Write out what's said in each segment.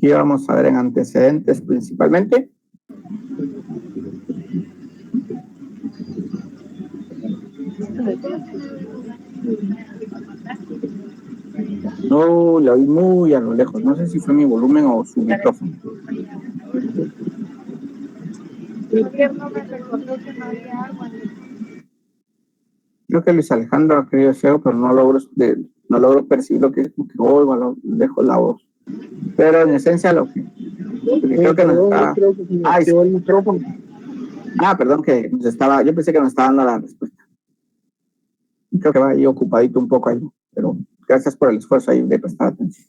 Aquí vamos a ver en antecedentes principalmente. No, la oí muy a lo lejos. No sé si fue mi volumen o su micrófono. Creo que Luis Alejandro ha querido decir algo, pero no logro percibir lo que oigo a lo lejos la voz. Pero en esencia lo que creo que nos está... el micrófono. Perdón, que nos estaba... Yo pensé que nos estaba dando la respuesta. Creo que va ahí ocupadito un poco ahí, pero gracias por el esfuerzo ahí de prestar atención.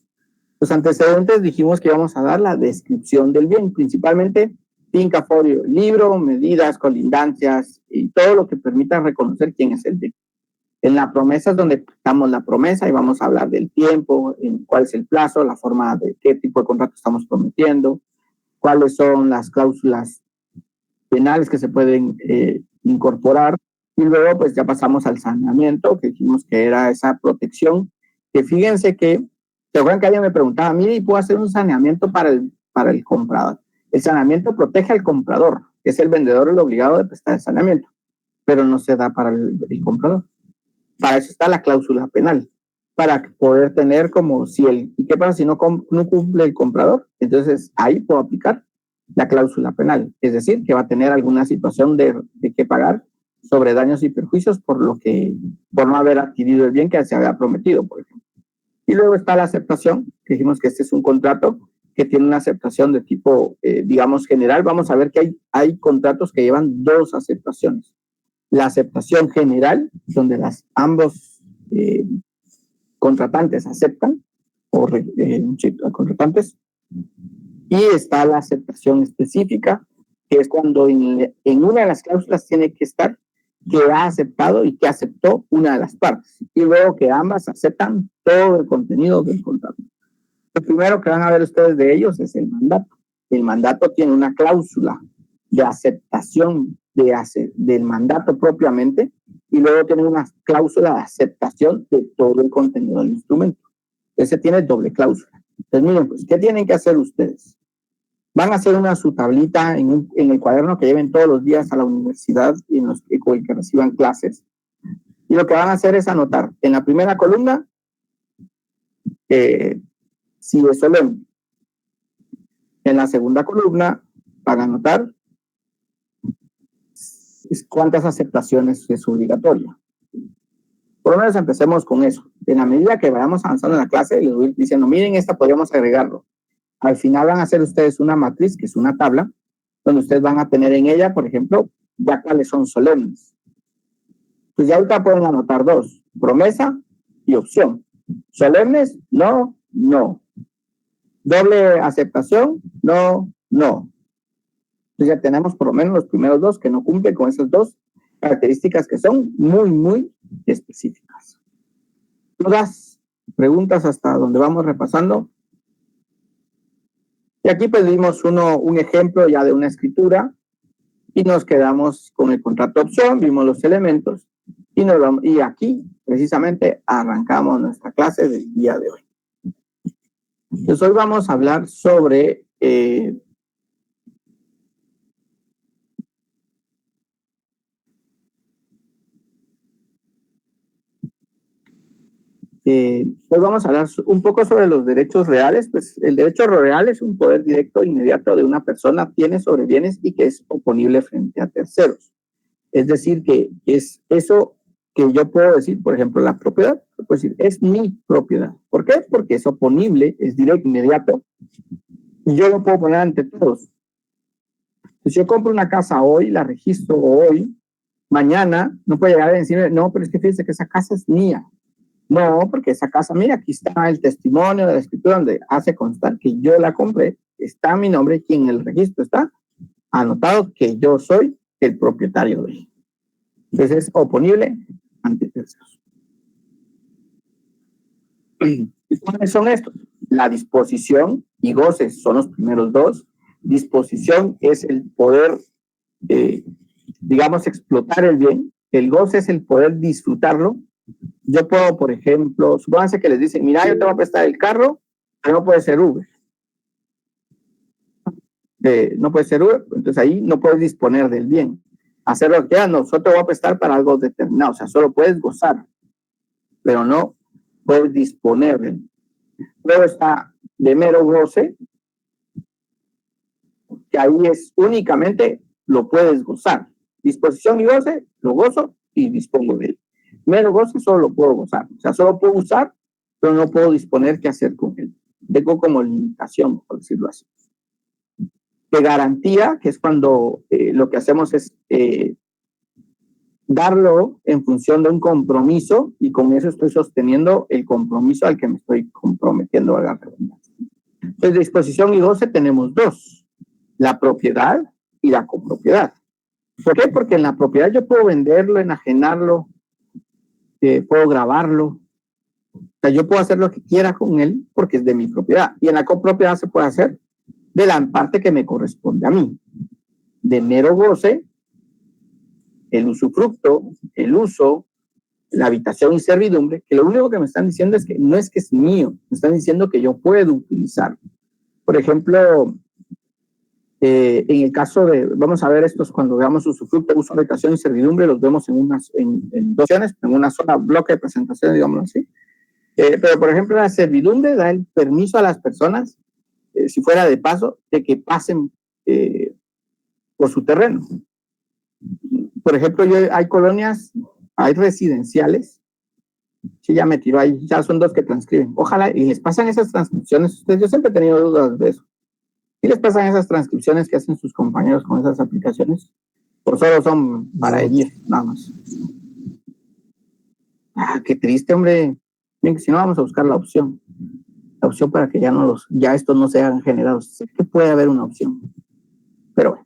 Los antecedentes dijimos que íbamos a dar la descripción del bien, principalmente finca, folio, libro, medidas, colindancias y todo lo que permita reconocer quién es el bien. En la promesa es donde damos la promesa y vamos a hablar del tiempo, en cuál es el plazo, la forma de qué tipo de contrato estamos prometiendo, cuáles son las cláusulas penales que se pueden incorporar. Y luego pues ya pasamos al saneamiento, que dijimos que era esa protección, que fíjense que, ¿se acuerdan que alguien me preguntaba, mire, ¿y puedo hacer un saneamiento para el comprador? El saneamiento protege al comprador, que es el vendedor el obligado de prestar el saneamiento, pero no se da para el comprador. Para eso está la cláusula penal, para poder tener como ¿y qué pasa si no cumple el comprador? Entonces ahí puedo aplicar la cláusula penal, es decir, que va a tener alguna situación de que pagar sobre daños y perjuicios por no haber adquirido el bien que se había prometido, por ejemplo. Y luego está la aceptación, que dijimos que este es un contrato que tiene una aceptación de tipo, digamos, general. Vamos a ver que hay contratos que llevan dos aceptaciones. La aceptación general, donde ambos contratantes aceptan, contratantes, y está la aceptación específica, que es cuando en una de las cláusulas tiene que estar que ha aceptado y que aceptó una de las partes, y luego que ambas aceptan todo el contenido del contrato. Lo primero que van a ver ustedes de ellos es el mandato. El mandato tiene una cláusula de aceptación del mandato propiamente, y luego tiene una cláusula de aceptación de todo el contenido del instrumento. Ese tiene doble cláusula. Entonces, miren, pues, ¿qué tienen que hacer ustedes? Van a hacer su tablita en el cuaderno que lleven todos los días a la universidad y en el que reciban clases. Y lo que van a hacer es anotar en la primera columna si es solemne. En la segunda columna van a anotar cuántas aceptaciones es obligatoria. Por lo menos empecemos con eso. En la medida que vayamos avanzando en la clase, les voy diciendo, miren, esta podríamos agregarlo. Al final van a hacer ustedes una matriz, que es una tabla, donde ustedes van a tener en ella, por ejemplo, ya cuáles son solemnes. Pues ya ahorita pueden anotar dos, promesa y opción. Solemnes, no, no. Doble aceptación, no, no. Entonces ya tenemos por lo menos los primeros dos que no cumplen con esas dos características que son muy, muy específicas. ¿Dudas? ¿Preguntas hasta donde vamos repasando? Y aquí pues vimos un ejemplo ya de una escritura y nos quedamos con el contrato de opción, vimos los elementos y aquí precisamente arrancamos nuestra clase del día de hoy. Entonces hoy vamos a hablar sobre hoy vamos a hablar un poco sobre los derechos reales. Pues el derecho real es un poder directo e inmediato de una persona tiene sobre bienes y que es oponible frente a terceros. Es decir, que es eso que yo puedo decir, por ejemplo, la propiedad, puedo decir, es mi propiedad. ¿Por qué? Porque es oponible, es directo, inmediato, y yo lo puedo poner ante todos. Si yo compro una casa hoy, la registro hoy, mañana no puede llegar a decirme, no, pero es que fíjense que esa casa es mía. No, porque esa casa, mira, aquí está el testimonio de la escritura donde hace constar que yo la compré, está mi nombre y en el registro está anotado que yo soy el propietario de ella. Entonces es oponible ante terceros. ¿Y cuáles son estos? La disposición y goces son los primeros dos. Disposición es el poder, digamos, explotar el bien. El goce es el poder disfrutarlo. Yo puedo, por ejemplo, supónganse que les dicen, mira, yo te voy a prestar el carro, pero no puede ser Uber. no puede ser uso, entonces ahí no puedes disponer del bien. Hacer lo que quieras, no, solo te voy a prestar para algo determinado, o sea, solo puedes gozar, pero no puedes disponer del bien. Luego está de mero goce, que ahí es únicamente lo puedes gozar. Disposición y goce, lo gozo y dispongo de él. Mero goce solo lo puedo gozar, o sea, solo puedo usar, pero no puedo disponer qué hacer con él. Tengo como limitación, por decirlo así. De garantía, que es cuando lo que hacemos es darlo en función de un compromiso y con eso estoy sosteniendo el compromiso al que me estoy comprometiendo a la redundancia. Entonces, disposición y goce tenemos dos, la propiedad y la copropiedad. ¿Por qué? Porque en la propiedad yo puedo venderlo, enajenarlo, puedo grabarlo, o sea, yo puedo hacer lo que quiera con él porque es de mi propiedad. Y en la copropiedad se puede hacer de la parte que me corresponde a mí. De mero goce, el usufructo, el uso, la habitación y servidumbre, que lo único que me están diciendo es que no es que es mío, me están diciendo que yo puedo utilizarlo. Por ejemplo, en el caso de, vamos a ver estos cuando veamos usufructo, uso, habitación y servidumbre, los vemos en dos opciones, en una sola bloque de presentación, digámoslo así. Pero, por ejemplo, la servidumbre da el permiso a las personas, si fuera de paso, de que pasen por su terreno. Por ejemplo, hay colonias, hay residenciales, sí, ya me tiró ahí, ya son dos que transcriben. Ojalá, y les pasan esas transcripciones, ustedes, yo siempre he tenido dudas de eso. ¿Y les pasan esas transcripciones que hacen sus compañeros con esas aplicaciones? Por solo son para ellos, nada más. Ah, qué triste, hombre. Bien, que si no, vamos a buscar la opción. La opción para que ya estos no sean generados. Sé que puede haber una opción, pero bueno.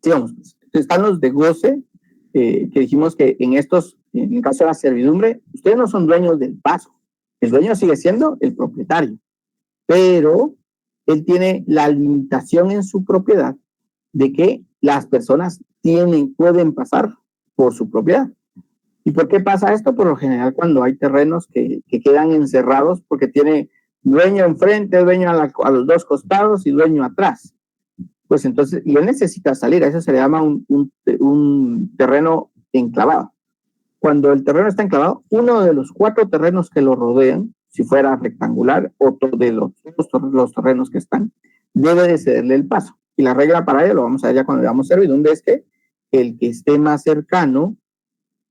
Digamos, están los de goce, que dijimos que en el caso de la servidumbre, ustedes no son dueños del paso. El dueño sigue siendo el propietario, pero él tiene la limitación en su propiedad de que las personas pueden pasar por su propiedad. ¿Y por qué pasa esto? Por lo general, cuando hay terrenos que quedan encerrados porque tiene dueño enfrente, dueño a los dos costados y dueño atrás. Pues entonces, y él necesita salir, a eso se le llama un terreno enclavado. Cuando el terreno está enclavado, uno de los 4 terrenos que lo rodean, si fuera rectangular, otro de los terrenos que están, debe de cederle el paso. Y la regla para ello, lo vamos a ver ya cuando veamos servidumbre, es que el que esté más cercano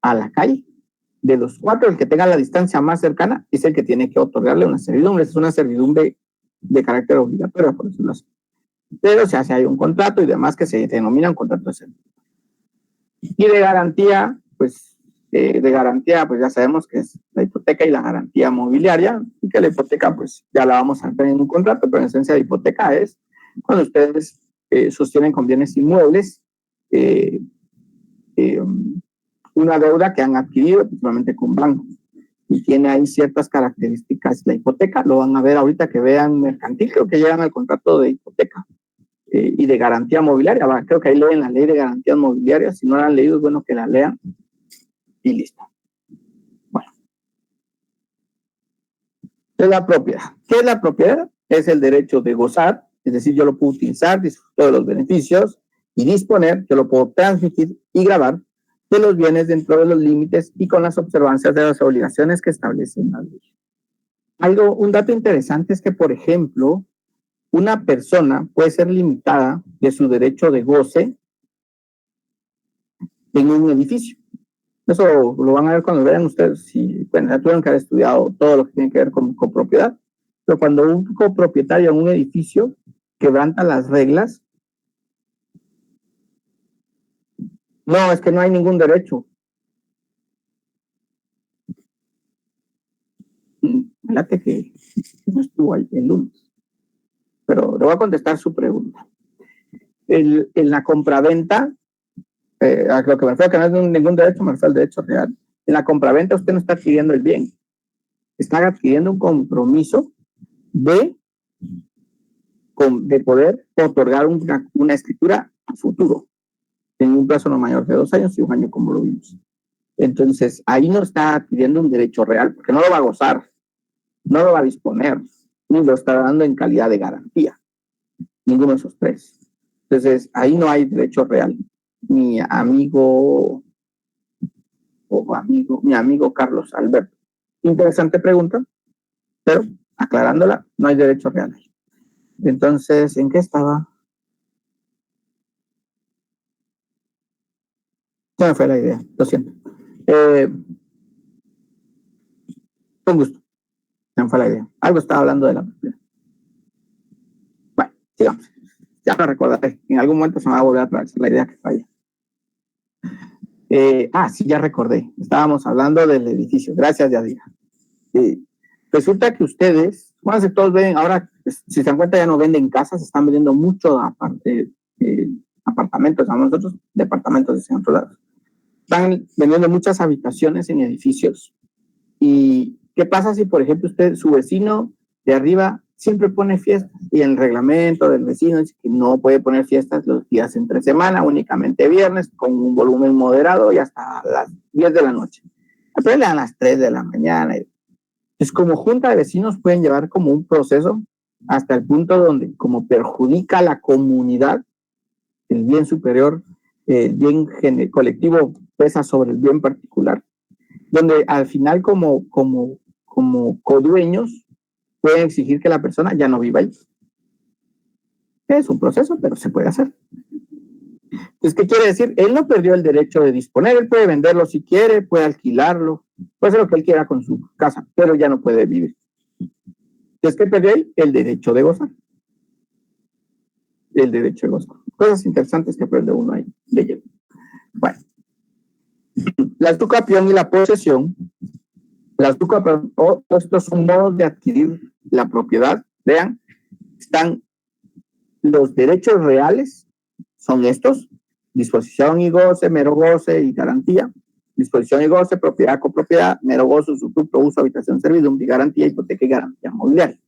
a la calle, de los 4, el que tenga la distancia más cercana, es el que tiene que otorgarle una servidumbre. Es una servidumbre de carácter obligatorio, por decirlo así. Pero se hace ahí un contrato y demás que se denomina un contrato de servidumbre. Y de garantía, pues ya sabemos que es la hipoteca y la garantía mobiliaria, y que la hipoteca pues ya la vamos a tener en un contrato, pero en esencia la hipoteca es cuando ustedes sostienen con bienes inmuebles una deuda que han adquirido principalmente con bancos y tiene ahí ciertas características. La hipoteca lo van a ver ahorita que vean mercantil, creo que llegan al contrato de hipoteca y de garantía mobiliaria. Creo que ahí leen la ley de garantías mobiliarias. Si no la han leído, es bueno que la lean y listo. Bueno, es la propiedad. ¿Qué es la propiedad? Es el derecho de gozar, es decir, yo lo puedo utilizar, disfrutar de los beneficios y disponer, yo lo puedo transmitir y grabar de los bienes dentro de los límites y con las observancias de las obligaciones que establecen las leyes. Un dato interesante es que, por ejemplo, una persona puede ser limitada de su derecho de goce en un edificio. Eso lo van a ver cuando vean ustedes, bueno, ya tuvieron que haber estudiado todo lo que tiene que ver con copropiedad, pero cuando un copropietario en un edificio quebranta las reglas, no, es que no hay ningún derecho. Fíjate que no estuvo ahí el lunes, pero le voy a contestar su pregunta. En la compraventa, a lo que me refiero que no es ningún derecho, me refiero al derecho real. En la compraventa usted no está adquiriendo el bien, está adquiriendo un compromiso de poder otorgar una escritura a futuro, en un plazo no mayor de 2 años y 1 año, como lo vimos. Entonces, ahí no está adquiriendo un derecho real, porque no lo va a gozar, no lo va a disponer, y lo está dando en calidad de garantía. Ninguno de esos tres. Entonces, ahí no hay derecho real. Mi amigo Carlos Alberto. Interesante pregunta, pero aclarándola, no hay derecho real. Entonces, ¿en qué estaba? Se me fue la idea, lo siento. Con gusto. Se me fue la idea. Algo estaba hablando de la propiedad. Bueno, sigamos. Ya lo recordaré. En algún momento se me va a volver a atravesar la idea que falla. Sí, ya recordé. Estábamos hablando del edificio. Gracias, Yadira. Resulta que ustedes, bueno, si todos ven, ahora, si se dan cuenta, ya no venden casas, están vendiendo mucho apartamentos, a nosotros departamentos de otro lado. Están vendiendo muchas habitaciones en edificios. ¿Y qué pasa si, por ejemplo, su vecino de arriba siempre pone fiestas y el reglamento del vecino dice que no puede poner fiestas los días entre semana, únicamente viernes, con un volumen moderado y hasta las 10 de la noche? Pero le dan las 3 de la mañana. Entonces, como junta de vecinos pueden llevar como un proceso hasta el punto donde, como perjudica a la comunidad, el bien superior, el bien colectivo pesa sobre el bien particular, donde al final como codueños pueden exigir que la persona ya no viva ahí. Es un proceso, pero se puede hacer. Entonces, ¿qué quiere decir? Él no perdió el derecho de disponer, él puede venderlo si quiere, puede alquilarlo, puede hacer lo que él quiera con su casa, pero ya no puede vivir. Entonces, ¿qué perdió él? El derecho de gozar. El derecho de gozar. Cosas interesantes que aprende uno ahí leyendo. Bueno. La expropiación y la posesión. La expropiación, estos son modos de adquirir la propiedad. Vean, están los derechos reales, son estos: disposición y goce, mero goce y garantía. Disposición y goce, propiedad, copropiedad, mero goce, usufructo, uso, habitación, servidumbre, garantía, hipoteca y garantía mobiliaria.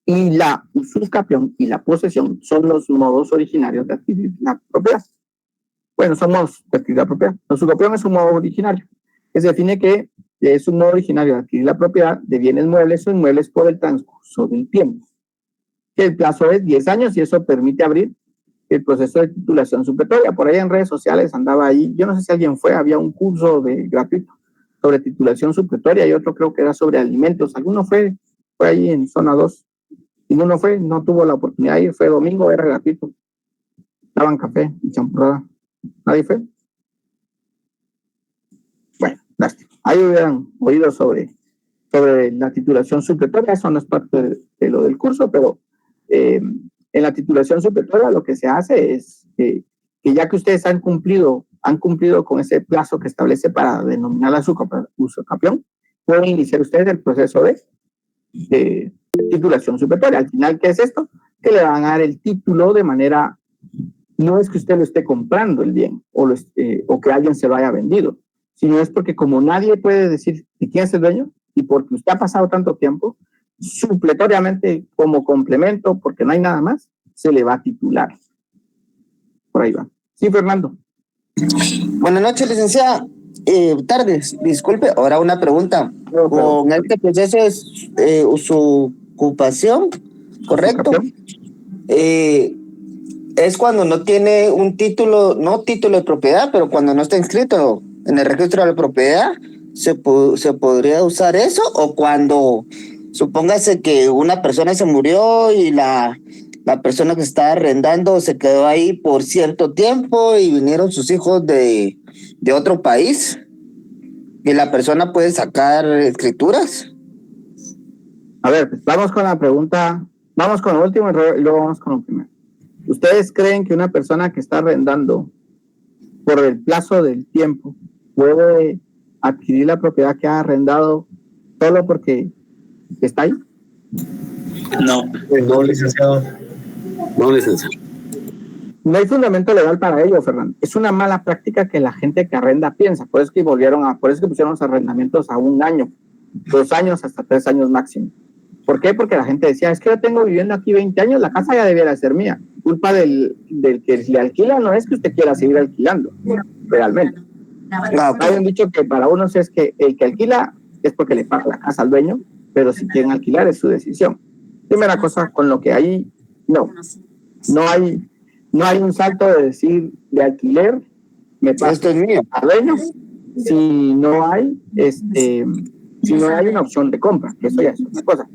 Y la usucapión y la posesión son los modos originarios de adquirir la propiedad. Bueno, son modos de adquirir la propiedad. La usucapión es un modo originario, que se define que es un modo originario de adquirir la propiedad de bienes muebles o inmuebles por el transcurso del tiempo. El plazo es 10 años y eso permite abrir el proceso de titulación supletoria. Por ahí en redes sociales andaba ahí, yo no sé si alguien fue, había un curso gratuito sobre titulación supletoria y otro creo que era sobre alimentos. Alguno fue ahí en zona 2. Ninguno fue, no tuvo la oportunidad de ir, fue domingo, era gratuito. Daban café y champurrada. ¿Nadie fue? Bueno, lástima. Ahí hubieran oído sobre la titulación supletoria. Eso no es parte de lo del curso, pero en la titulación supletoria lo que se hace es que ya que ustedes han cumplido con ese plazo que establece para denominar la usucapión, pueden iniciar ustedes el proceso de titulación supletoria. Al final, ¿qué es esto? Que le van a dar el título de manera, no es que usted lo esté comprando el bien o que alguien se lo haya vendido, sino es porque como nadie puede decir de quién es el dueño y porque usted ha pasado tanto tiempo, supletoriamente como complemento, porque no hay nada más, se le va a titular. Por ahí va. Sí, Fernando. Buenas noches, licenciada. Tardes, disculpe, ahora una pregunta. Con este proceso es su ocupación, ¿correcto? Es cuando no tiene un título, no título de propiedad, pero cuando no está inscrito en el registro de la propiedad, ¿se podría usar eso? O cuando, supóngase que una persona se murió y la persona que está arrendando se quedó ahí por cierto tiempo y vinieron sus hijos de otro país, y la persona puede sacar escrituras. A ver, pues vamos con la pregunta, vamos con lo último y luego vamos con lo primero. ¿Ustedes creen que una persona que está arrendando por el plazo del tiempo puede adquirir la propiedad que ha arrendado solo porque está ahí? No, licenciado. No, licenciado. No hay fundamento legal para ello, Fernando. Es una mala práctica que la gente que arrenda piensa. Por eso que pusieron los arrendamientos a 1 año, 2 años, hasta 3 años máximo. ¿Por qué? Porque la gente decía, es que yo tengo viviendo aquí 20 años, la casa ya debiera ser mía. Culpa del que le alquila no es que usted quiera seguir alquilando, realmente. Hay un dicho que para unos es que el que alquila es porque le paga la casa al dueño, pero si quieren alquilar es su decisión. Primera cosa, con lo que hay, no hay un salto de decir de alquiler, me paso Esto es mío. a dueño, si no hay una opción de compra, que eso ya es una cosa.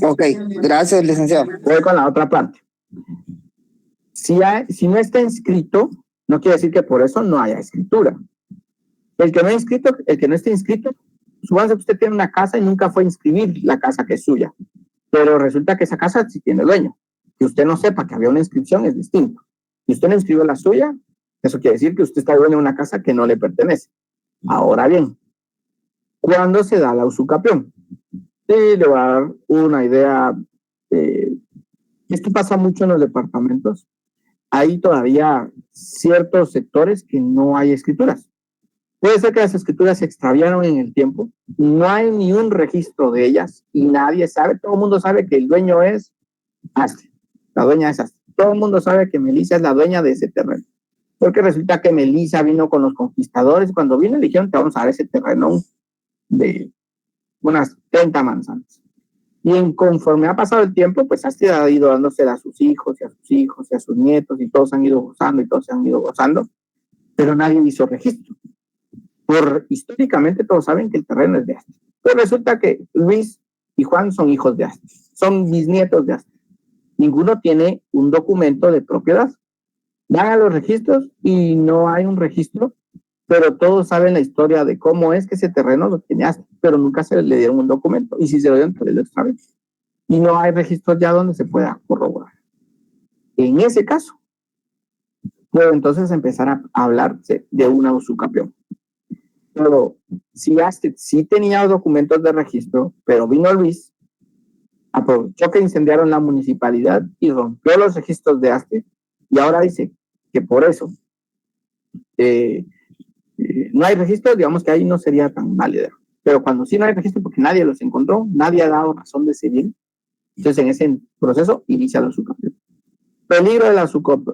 Ok, gracias, licenciado. Voy con la otra parte. Si no está inscrito, no quiere decir que por eso no haya escritura. El que no esté inscrito, supóngase que usted tiene una casa y nunca fue a inscribir la casa que es suya, pero resulta que esa casa sí tiene dueño. Que usted no sepa que había una inscripción es distinto. Si usted no inscribió la suya, eso quiere decir que usted está dueño de una casa que no le pertenece. Ahora bien, ¿cuándo se da la usucapión? Sí, le voy a dar una idea. Esto pasa mucho en los departamentos. Hay todavía ciertos sectores que no hay escrituras. Puede ser que las escrituras se extraviaron en el tiempo, no hay ni un registro de ellas y nadie sabe, todo el mundo sabe que el dueño es Astrid, la dueña es Astrid. Todo el mundo sabe que Melissa es la dueña de ese terreno. Porque resulta que Melissa vino con los conquistadores, cuando vino le dijeron, te vamos a dar ese terreno de unas 30 manzanas. Y conforme ha pasado el tiempo, pues Astrid ha ido dándosela a sus hijos y a sus hijos y a sus nietos y todos han ido gozando y todos se han ido gozando, pero nadie hizo registro. Históricamente todos saben que el terreno es de Astrid. Pero resulta que Luis y Juan son hijos de Astrid, son bisnietos de Astrid. Ninguno tiene un documento de propiedad. Van a los registros y no hay un registro, pero todos saben la historia de cómo es que ese terreno lo tiene Astrid, pero nunca se le dieron un documento. Y si se lo dieron, pues lo extraviaron. Y no hay registros ya donde se pueda corroborar. En ese caso, puede entonces empezar a hablarse de una usucapión. Pero si Astrid sí tenía documentos de registro, pero vino Luis, aprovechó que incendiaron la municipalidad y rompió los registros de Astrid, y ahora dice que por eso no hay registro, digamos que ahí no sería tan válido. Pero cuando sí no hay registro, porque nadie los encontró, nadie ha dado razón de ese bien, entonces en ese proceso inicia la usucapión. Peligro de la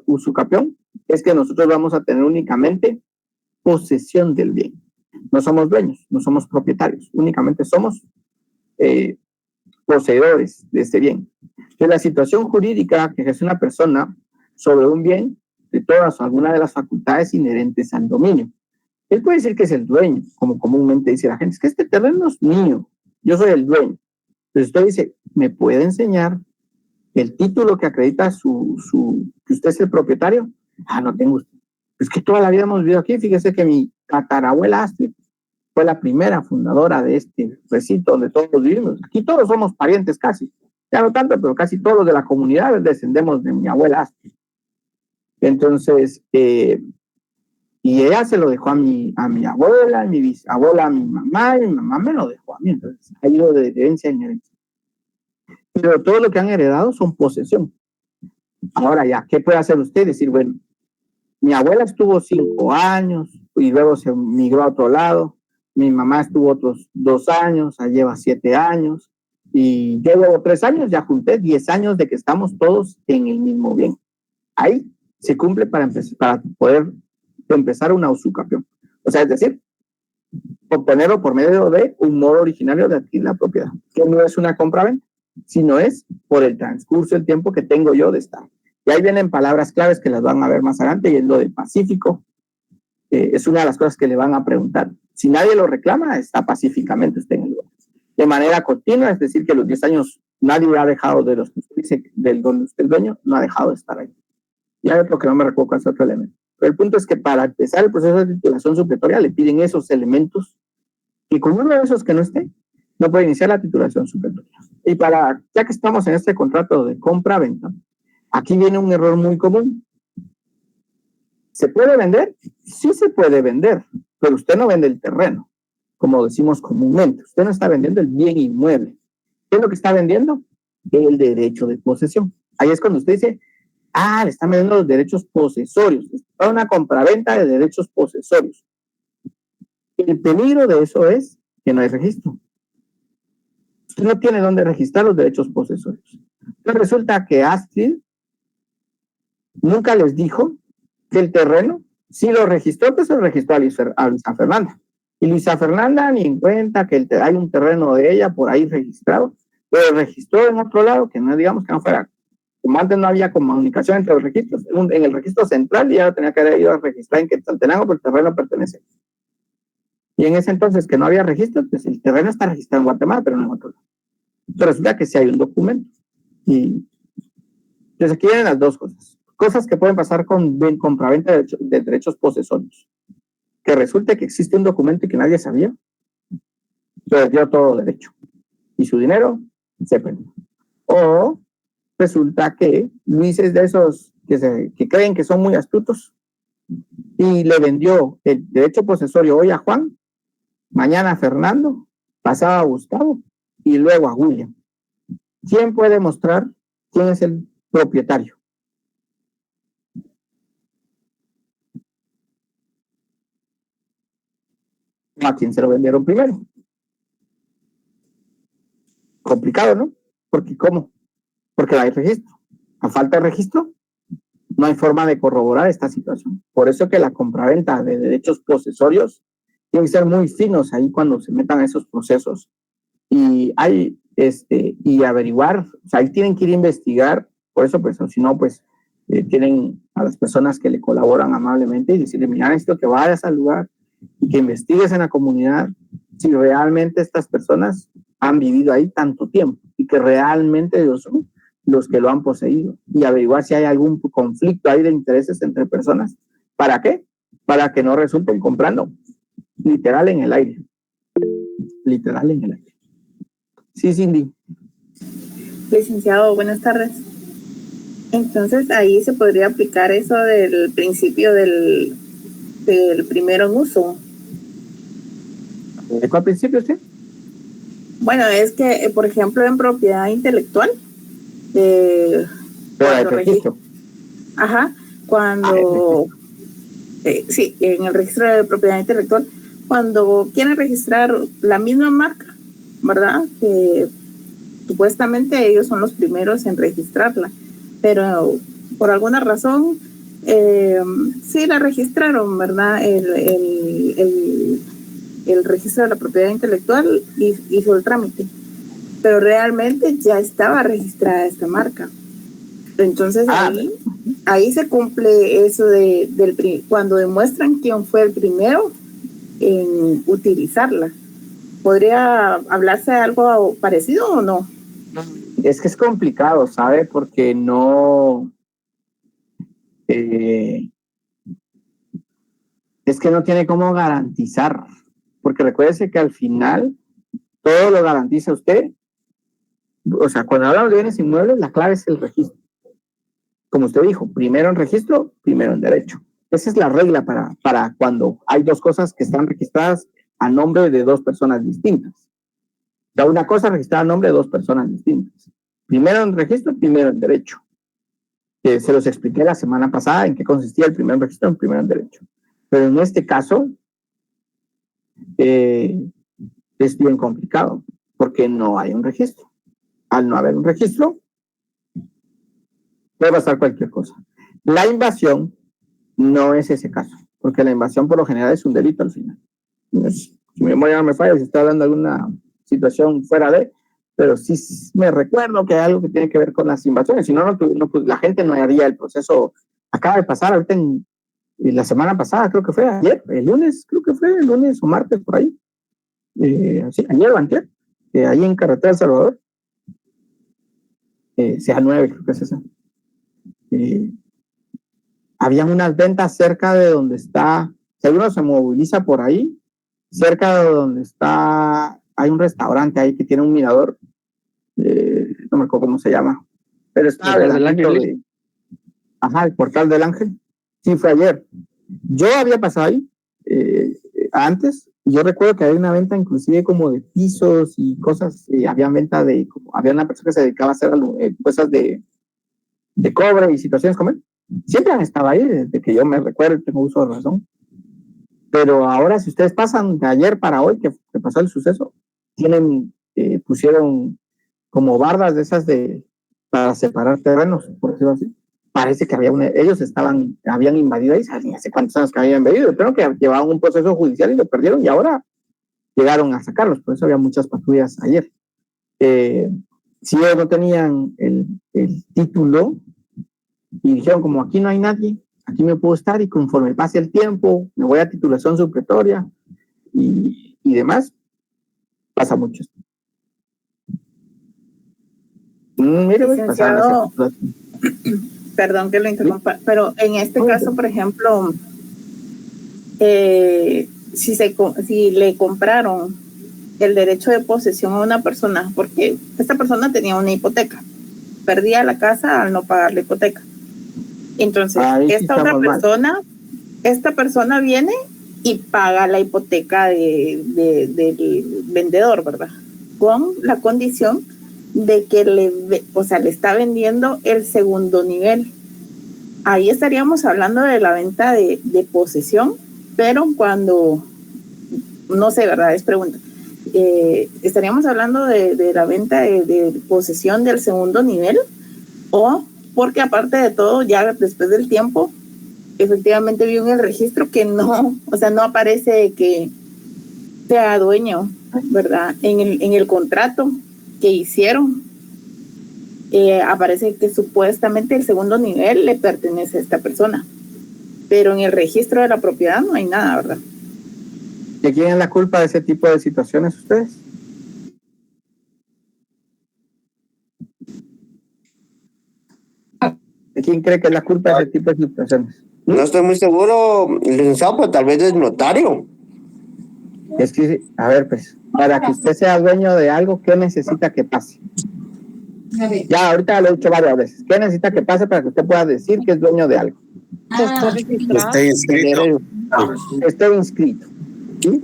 usucapión es que nosotros vamos a tener únicamente posesión del bien. No somos dueños, no somos propietarios, únicamente somos poseedores de este bien. Entonces, la situación jurídica que ejerce una persona sobre un bien de todas o alguna de las facultades inherentes al dominio. Él puede decir que es el dueño, como comúnmente dice la gente, es que este terreno es mío, yo soy el dueño. Entonces usted dice, ¿me puede enseñar el título que acredita que usted es el propietario? Ah, no tengo usted. Es que toda la vida hemos vivido aquí, fíjese que mi tatarabuela Astrid fue la primera fundadora de este recinto donde todos vivimos. Aquí todos somos parientes casi, ya no tanto, pero casi todos de la comunidad descendemos de mi abuela Astrid. Entonces, y ella se lo dejó a mi abuela, a mi bisabuela, a mi mamá, y mi mamá me lo dejó a mí. Entonces, ha ido de herencia en herencia. Pero todo lo que han heredado son posesión. Ahora ya, ¿qué puede hacer usted? Decir, bueno, mi abuela estuvo 5 años y luego se migró a otro lado. Mi mamá estuvo otros 2 años, ya lleva 7 años. Y yo llevo 3 años, ya junté 10 años de que estamos todos en el mismo bien. Ahí se cumple para poder empezar una usucapión. O sea, es decir, obtenerlo por medio de un modo originario de adquirir la propiedad, que no es una compra-venta, sino es por el transcurso del tiempo que tengo yo de estar. Y ahí vienen palabras claves que las van a ver más adelante, y es lo de pacífico. Es una de las cosas que le van a preguntar. Si nadie lo reclama, está pacíficamente usted en el lugar. De manera continua, es decir, que los 10 años nadie ha dejado de los que usted dice, del donde usted es dueño, no ha dejado de estar ahí. Y hay otro que no me recuerdo cuál es otro elemento. Pero el punto es que para empezar el proceso de titulación supletoria le piden esos elementos y con uno de esos que no esté, no puede iniciar la titulación supletoria. Y ya que estamos en este contrato de compra-venta, aquí viene un error muy común. ¿Se puede vender? Sí se puede vender, pero usted no vende el terreno, como decimos comúnmente. Usted no está vendiendo el bien inmueble. ¿Qué es lo que está vendiendo? El derecho de posesión. Ahí es cuando usted dice, le están vendiendo los derechos posesorios. Es una compraventa de derechos posesorios. El peligro de eso es que no hay registro. Usted no tiene dónde registrar los derechos posesorios. Entonces resulta que Astrid nunca les dijo que el terreno, sí lo registró, pues se lo registró a Luisa Fernanda. Y Luisa Fernanda ni en cuenta que hay un terreno de ella por ahí registrado, pero registró en otro lado, que no digamos que no fuera, como antes no había comunicación entre los registros, en el registro central ya tenía que haber ido a registrar en Quetzaltenango, porque el terreno pertenece. Y en ese entonces que no había registro, pues el terreno está registrado en Guatemala, pero no en otro lado. Pero resulta que sí hay un documento. Y entonces aquí vienen las dos cosas. Cosas que pueden pasar con compraventa de derechos posesorios. Que resulte que existe un documento y que nadie sabía, perdió todo derecho y su dinero se perdió. O resulta que Luis es de esos que creen que son muy astutos y le vendió el derecho posesorio hoy a Juan, mañana a Fernando, pasado a Gustavo y luego a William. ¿Quién puede mostrar quién es el propietario? ¿A quién se lo vendieron primero? Complicado, ¿no? Porque ¿cómo? Porque no hay registro. A falta de registro, no hay forma de corroborar esta situación. Por eso que la compraventa de derechos posesorios tiene que ser muy finos ahí cuando se metan a esos procesos y y averiguar, o sea, ahí tienen que ir a investigar, por eso pues, si no, pues tienen a las personas que le colaboran amablemente y decirle, mira, necesito que vayas al lugar y que investigues en la comunidad si realmente estas personas han vivido ahí tanto tiempo y que realmente ellos son los que lo han poseído y averiguar si hay algún conflicto ahí de intereses entre personas. ¿Para qué? Para que no resulten comprando literal en el aire. Literal en el aire. Sí, Cindy. Licenciado, buenas tardes. Entonces ahí se podría aplicar eso del principio del primero en uso. ¿De cuál principio usted? Bueno, es que, por ejemplo, en propiedad intelectual, Pero el registro. Ajá, cuando sí, en el registro de propiedad intelectual, cuando quieren registrar la misma marca, ¿verdad? Que supuestamente ellos son los primeros en registrarla, pero por alguna razón sí la registraron, ¿verdad? El registro de la propiedad intelectual hizo el trámite, pero realmente ya estaba registrada esta marca. Entonces ahí se cumple eso cuando demuestran quién fue el primero en utilizarla. ¿Podría hablarse de algo parecido o no? Es que es complicado, ¿sabe? Porque no... es que no tiene cómo garantizar. Porque recuérdese que al final todo lo garantiza usted. O sea, cuando hablamos de bienes inmuebles, la clave es el registro. Como usted dijo, primero en registro, primero en derecho. Esa es la regla para cuando hay dos cosas que están registradas a nombre de dos personas distintas. O sea, una cosa registrada a nombre de dos personas distintas. Primero en registro, primero en derecho. Se los expliqué la semana pasada en qué consistía el primer en registro, el primero en derecho. Pero en este caso es bien complicado porque no hay un registro. Al no haber un registro, puede pasar cualquier cosa. La invasión no es ese caso, porque la invasión por lo general es un delito al final. Si mi memoria no me falla, si está hablando de alguna situación fuera de, pero sí me recuerdo que hay algo que tiene que ver con las invasiones, si no, pues la gente no haría el proceso. Acaba de pasar ahorita en la semana pasada, creo que fue ayer, el lunes o martes por ahí, sí, ayer o antier, ahí en Carretera El Salvador, CA9 creo que es esa. Habían unas ventas cerca de donde está, si uno se moviliza por ahí, cerca de donde está, hay un restaurante ahí que tiene un mirador, no me acuerdo cómo se llama, pero está del Ángel. Ajá, el Portal del Ángel. Sí, fue ayer. Yo había pasado ahí antes, y yo recuerdo que había una venta inclusive como de pisos y cosas, había venta había una persona que se dedicaba a hacer cosas de cobre y situaciones como él. Siempre han estado ahí desde que yo me recuerdo, tengo uso de razón. Pero ahora, si ustedes pasan de ayer para hoy, que pasó el suceso, pusieron como bardas de esas para separar terrenos, por decirlo así, parece que ellos habían invadido ahí, no sé cuántos años que habían invadido, pero que llevaban un proceso judicial y lo perdieron y ahora llegaron a sacarlos, por eso había muchas patrullas ayer. Si ellos no tenían el título y dijeron como aquí no hay nadie, aquí me puedo estar y conforme pase el tiempo me voy a titulación supletoria y demás, pasa mucho. Mire, licenciado, perdón que lo interrumpa, pero en este caso, por ejemplo, si le compraron el derecho de posesión a una persona, porque esta persona tenía una hipoteca, perdía la casa al no pagar la hipoteca. Entonces, esta persona viene y paga la hipoteca del vendedor, ¿verdad? Con la condición de que le está vendiendo el segundo nivel. Ahí estaríamos hablando de la venta de posesión, pero cuando, no sé, ¿verdad? Es pregunta. Estaríamos hablando de la venta de posesión del segundo nivel, o porque aparte de todo, ya después del tiempo, efectivamente vi en el registro que no aparece que sea dueño, ¿verdad? En el contrato que hicieron, aparece que supuestamente el segundo nivel le pertenece a esta persona, pero en el registro de la propiedad no hay nada, ¿verdad? ¿De quién es la culpa de ese tipo de situaciones ustedes? ¿De quién cree que es la culpa de ese tipo de situaciones? No estoy muy seguro, licenciado, pero tal vez es notario. Es que, a ver, pues, para que usted sea dueño de algo, ¿qué necesita que pase? Ya, ahorita lo he dicho varias veces. ¿Qué necesita que pase para que usted pueda decir que es dueño de algo? Esté inscrito. Esté inscrito. ¿Sí?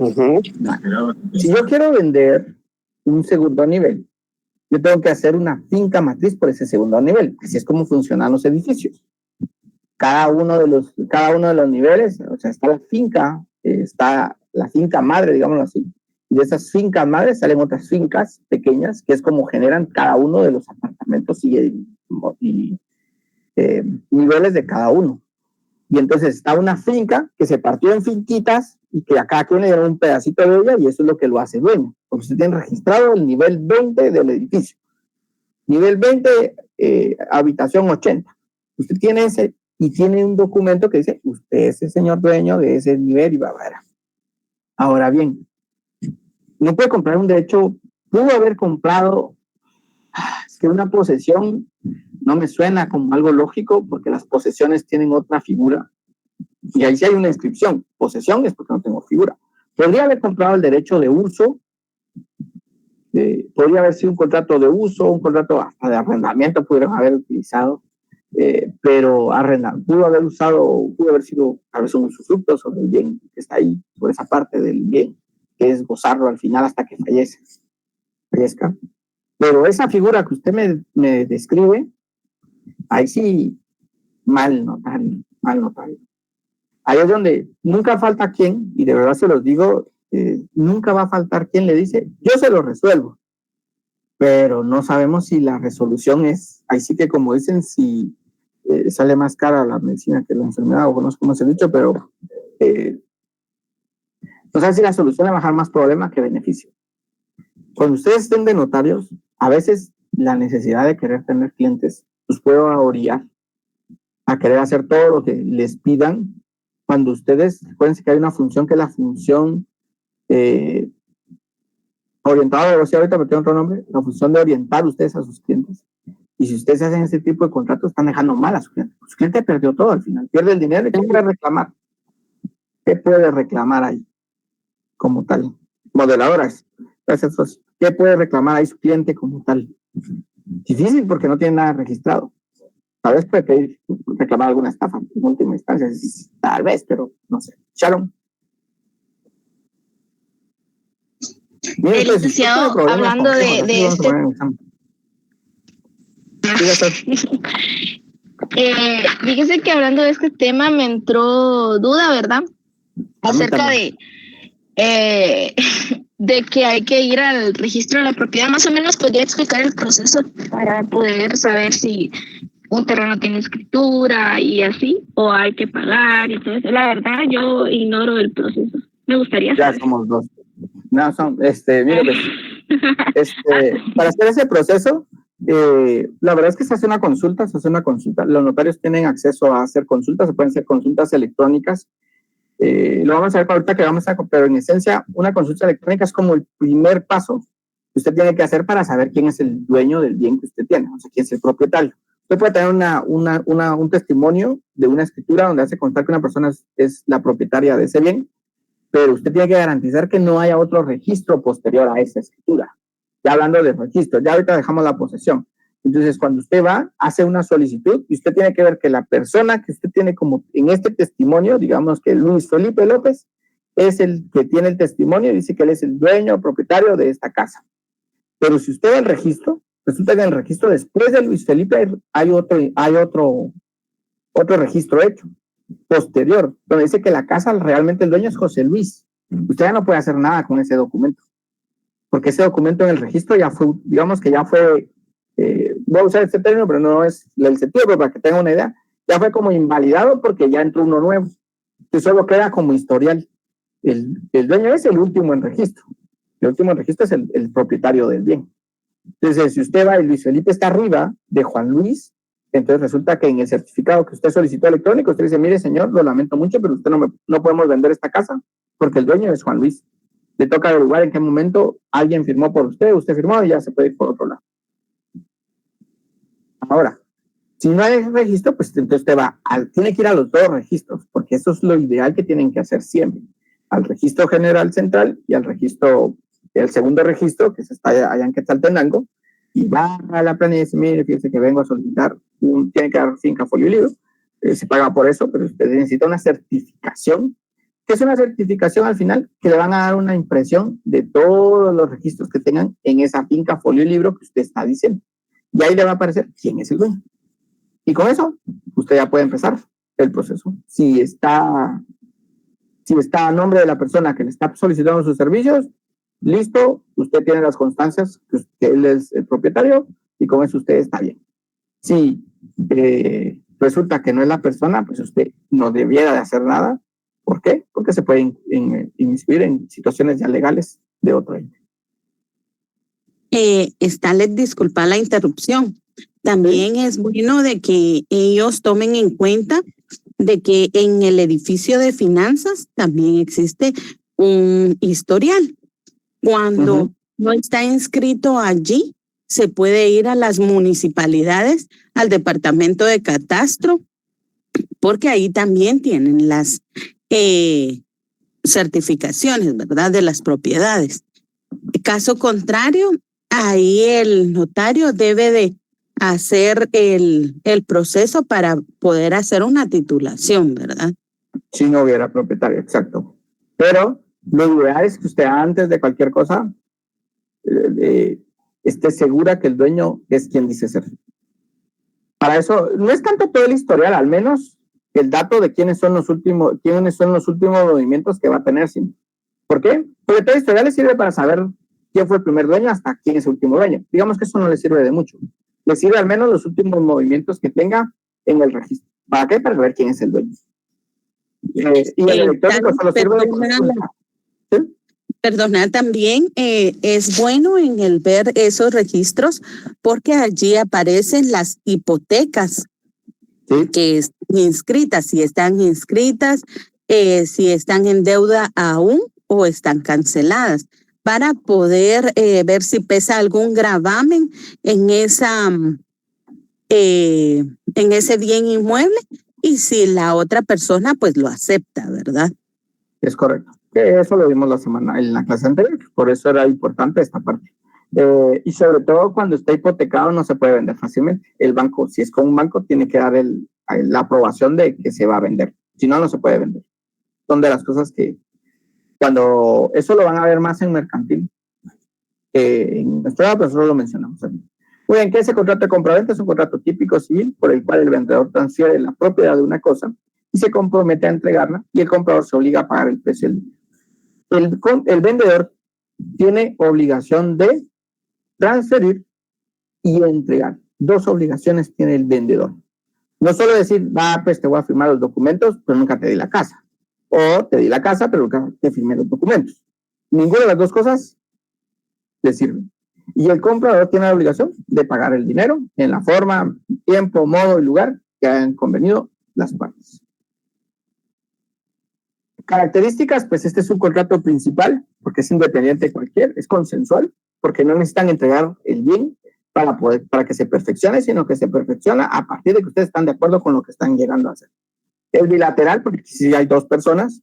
Si yo quiero vender un segundo nivel, yo tengo que hacer una finca matriz por ese segundo nivel. Así es como funcionan los edificios. Cada uno de los niveles, o sea, está la finca madre, digámoslo así. Y de esas fincas madres salen otras fincas pequeñas, que es como generan cada uno de los apartamentos y niveles de cada uno. Y entonces está una finca que se partió en finquitas y que a cada quien le dieron un pedacito de ella, y eso es lo que lo hace dueño. Porque usted tiene registrado el nivel 20 del edificio. Nivel 20, habitación 80. Usted tiene ese y tiene un documento que dice, usted es el señor dueño de ese nivel y va a ver. Ahora bien, no puede comprar un derecho, pudo haber comprado, es que una posesión no me suena como algo lógico porque las posesiones tienen otra figura y ahí sí hay una inscripción. Posesión es porque no tengo figura. Podría haber comprado el derecho de uso, podría haber sido un contrato de uso, un contrato hasta de arrendamiento pudieron haber utilizado, pero pudo haber sido a veces un usufructo sobre el bien que está ahí, sobre esa parte del bien, que es gozarlo al final hasta que fallezca. Pero esa figura que usted me describe, ahí sí, mal notario. Ahí es donde nunca falta quien, y de verdad se los digo, nunca va a faltar quien le dice, yo se lo resuelvo, pero no sabemos si la resolución es, ahí sí que como dicen, si sale más cara la medicina que la enfermedad, o no sé cómo se ha dicho, pero no sé si la solución es bajar más problema que beneficio. Cuando ustedes estén de notarios, a veces la necesidad de querer tener clientes los puede orillar a querer hacer todo lo que les pidan. Cuando ustedes, acuérdense que hay una función que es la función orientada, o sea, ahorita me tengo otro nombre, la función de orientar ustedes a sus clientes. Y si ustedes hacen ese tipo de contratos, están dejando mal a su cliente. Su cliente perdió todo al final, pierde el dinero. ¿Y qué puede reclamar? ¿Qué puede reclamar ahí como tal? Modeladoras. Gracias. ¿Qué puede reclamar ahí su cliente como tal? Difícil porque no tiene nada registrado. Tal vez puede pedir, reclamar alguna estafa en última instancia, tal vez, pero no sé. Shalom. Mire, pues, licenciado, hablando de este... fíjese que hablando de este tema me entró duda, ¿verdad? Acerca de que hay que ir al registro de la propiedad. Más o menos podría explicar el proceso para poder saber si un terreno tiene escritura y así, o hay que pagar y todo eso. La verdad, yo ignoro el proceso. Me gustaría Ya saber. somos dos. No, mire, pues, para hacer ese proceso, la verdad es que se hace una consulta. Los notarios tienen acceso a hacer consultas, se pueden hacer consultas electrónicas. Lo vamos a ver para ahorita pero en esencia, una consulta electrónica es como el primer paso que usted tiene que hacer para saber quién es el dueño del bien que usted tiene, o sea, quién es el propietario. Usted puede tener un testimonio de una escritura donde hace constar que una persona es la propietaria de ese bien, pero usted tiene que garantizar que no haya otro registro posterior a esa escritura. Ya hablando de registro, ya ahorita dejamos la posesión. Entonces, cuando usted va, hace una solicitud y usted tiene que ver que la persona que usted tiene como en este testimonio, digamos que Luis Felipe López, es el que tiene el testimonio y dice que él es el dueño, propietario de esta casa. Pero si usted va al registro, resulta que en el registro después de Luis Felipe hay otro registro hecho, posterior, donde dice que la casa realmente el dueño es José Luis. Usted ya no puede hacer nada con ese documento, porque ese documento en el registro ya fue, digamos que ya fue, voy a usar este término, pero no es el sentido, pero para que tenga una idea, ya fue como invalidado porque ya entró uno nuevo. Entonces solo queda como historial. El dueño es el último en registro. El último en registro es el propietario del bien. Entonces, si usted va y Luis Felipe está arriba de Juan Luis, entonces resulta que en el certificado que usted solicitó electrónico, usted dice, mire señor, lo lamento mucho, pero usted no podemos vender esta casa porque el dueño es Juan Luis. Le toca averiguar en qué momento alguien firmó por usted firmó y ya se puede ir por otro lado. Ahora, si no hay registro, pues entonces usted tiene que ir a los dos registros, porque eso es lo ideal que tienen que hacer siempre. Al registro general central y al segundo registro, que está allá en Quetzaltenango, y va a la planilla y dice, mire, fíjese que vengo a solicitar, tiene que dar finca, folio y libro, se paga por eso, pero usted necesita una certificación. ¿Qué es una certificación al final? Que le van a dar una impresión de todos los registros que tengan en esa finca, folio y libro que usted está diciendo. Y ahí le va a aparecer quién es el dueño. Y con eso, usted ya puede empezar el proceso. Si está a nombre de la persona que le está solicitando sus servicios, listo, usted tiene las constancias que él es el propietario y con eso usted está bien. Si resulta que no es la persona, pues usted no debiera de hacer nada. ¿Por qué? Porque se puede inscribir en situaciones ya legales de otro ente. Stanley, disculpa la interrupción. También es bueno de que ellos tomen en cuenta de que en el edificio de finanzas también existe un historial. Cuando no está inscrito allí, se puede ir a las municipalidades, al departamento de catastro, porque ahí también tienen las certificaciones, ¿verdad?, de las propiedades. Caso contrario, ahí el notario debe de hacer el proceso para poder hacer una titulación, ¿verdad? Si no hubiera propietario, exacto. Pero lo ideal es que usted antes de cualquier cosa esté segura que el dueño es quien dice ser. Para eso, no es tanto todo el historial, al menos el dato de quiénes son los últimos movimientos que va a tener. ¿Por qué? Porque todo el historial le sirve para saber quién fue el primer dueño hasta quién es el último dueño. Digamos que eso no le sirve de mucho. Le sirve al menos los últimos movimientos que tenga en el registro. ¿Para qué? Para ver quién es el dueño. Y el electrónico solo sirve de... Perdona, también es bueno en el ver esos registros porque allí aparecen las hipotecas que están inscritas, si están inscritas, si están en deuda aún o están canceladas, para poder ver si pesa algún gravamen en ese bien inmueble y si la otra persona pues lo acepta, ¿verdad? Es correcto. Eso lo vimos en la clase anterior, por eso era importante esta parte. Y sobre todo cuando está hipotecado no se puede vender fácilmente. El banco, si es con un banco, tiene que dar la aprobación de que se va a vender. Si no, no se puede vender. Son de las cosas que cuando eso lo van a ver más en mercantil. En nuestro lado, pero nosotros lo mencionamos aquí. Muy bien, ¿qué es el contrato de compraventa? Es un contrato típico civil por el cual el vendedor transfiere la propiedad de una cosa y se compromete a entregarla y el comprador se obliga a pagar el precio del dinero. El vendedor tiene obligación de transferir y entregar. dos obligaciones tiene el vendedor. No solo decir, pues te voy a firmar los documentos, pero nunca te di la casa. O te di la casa, pero nunca te firmé los documentos. Ninguna de las dos cosas le sirve. Y el comprador tiene la obligación de pagar el dinero en la forma, tiempo, modo y lugar que hayan convenido las partes. Características, pues este es un contrato principal, porque es independiente de cualquier, es consensual, porque no necesitan entregar el bien para que se perfeccione, sino que se perfecciona a partir de que ustedes están de acuerdo con lo que están llegando a hacer. Es bilateral, porque si hay dos personas,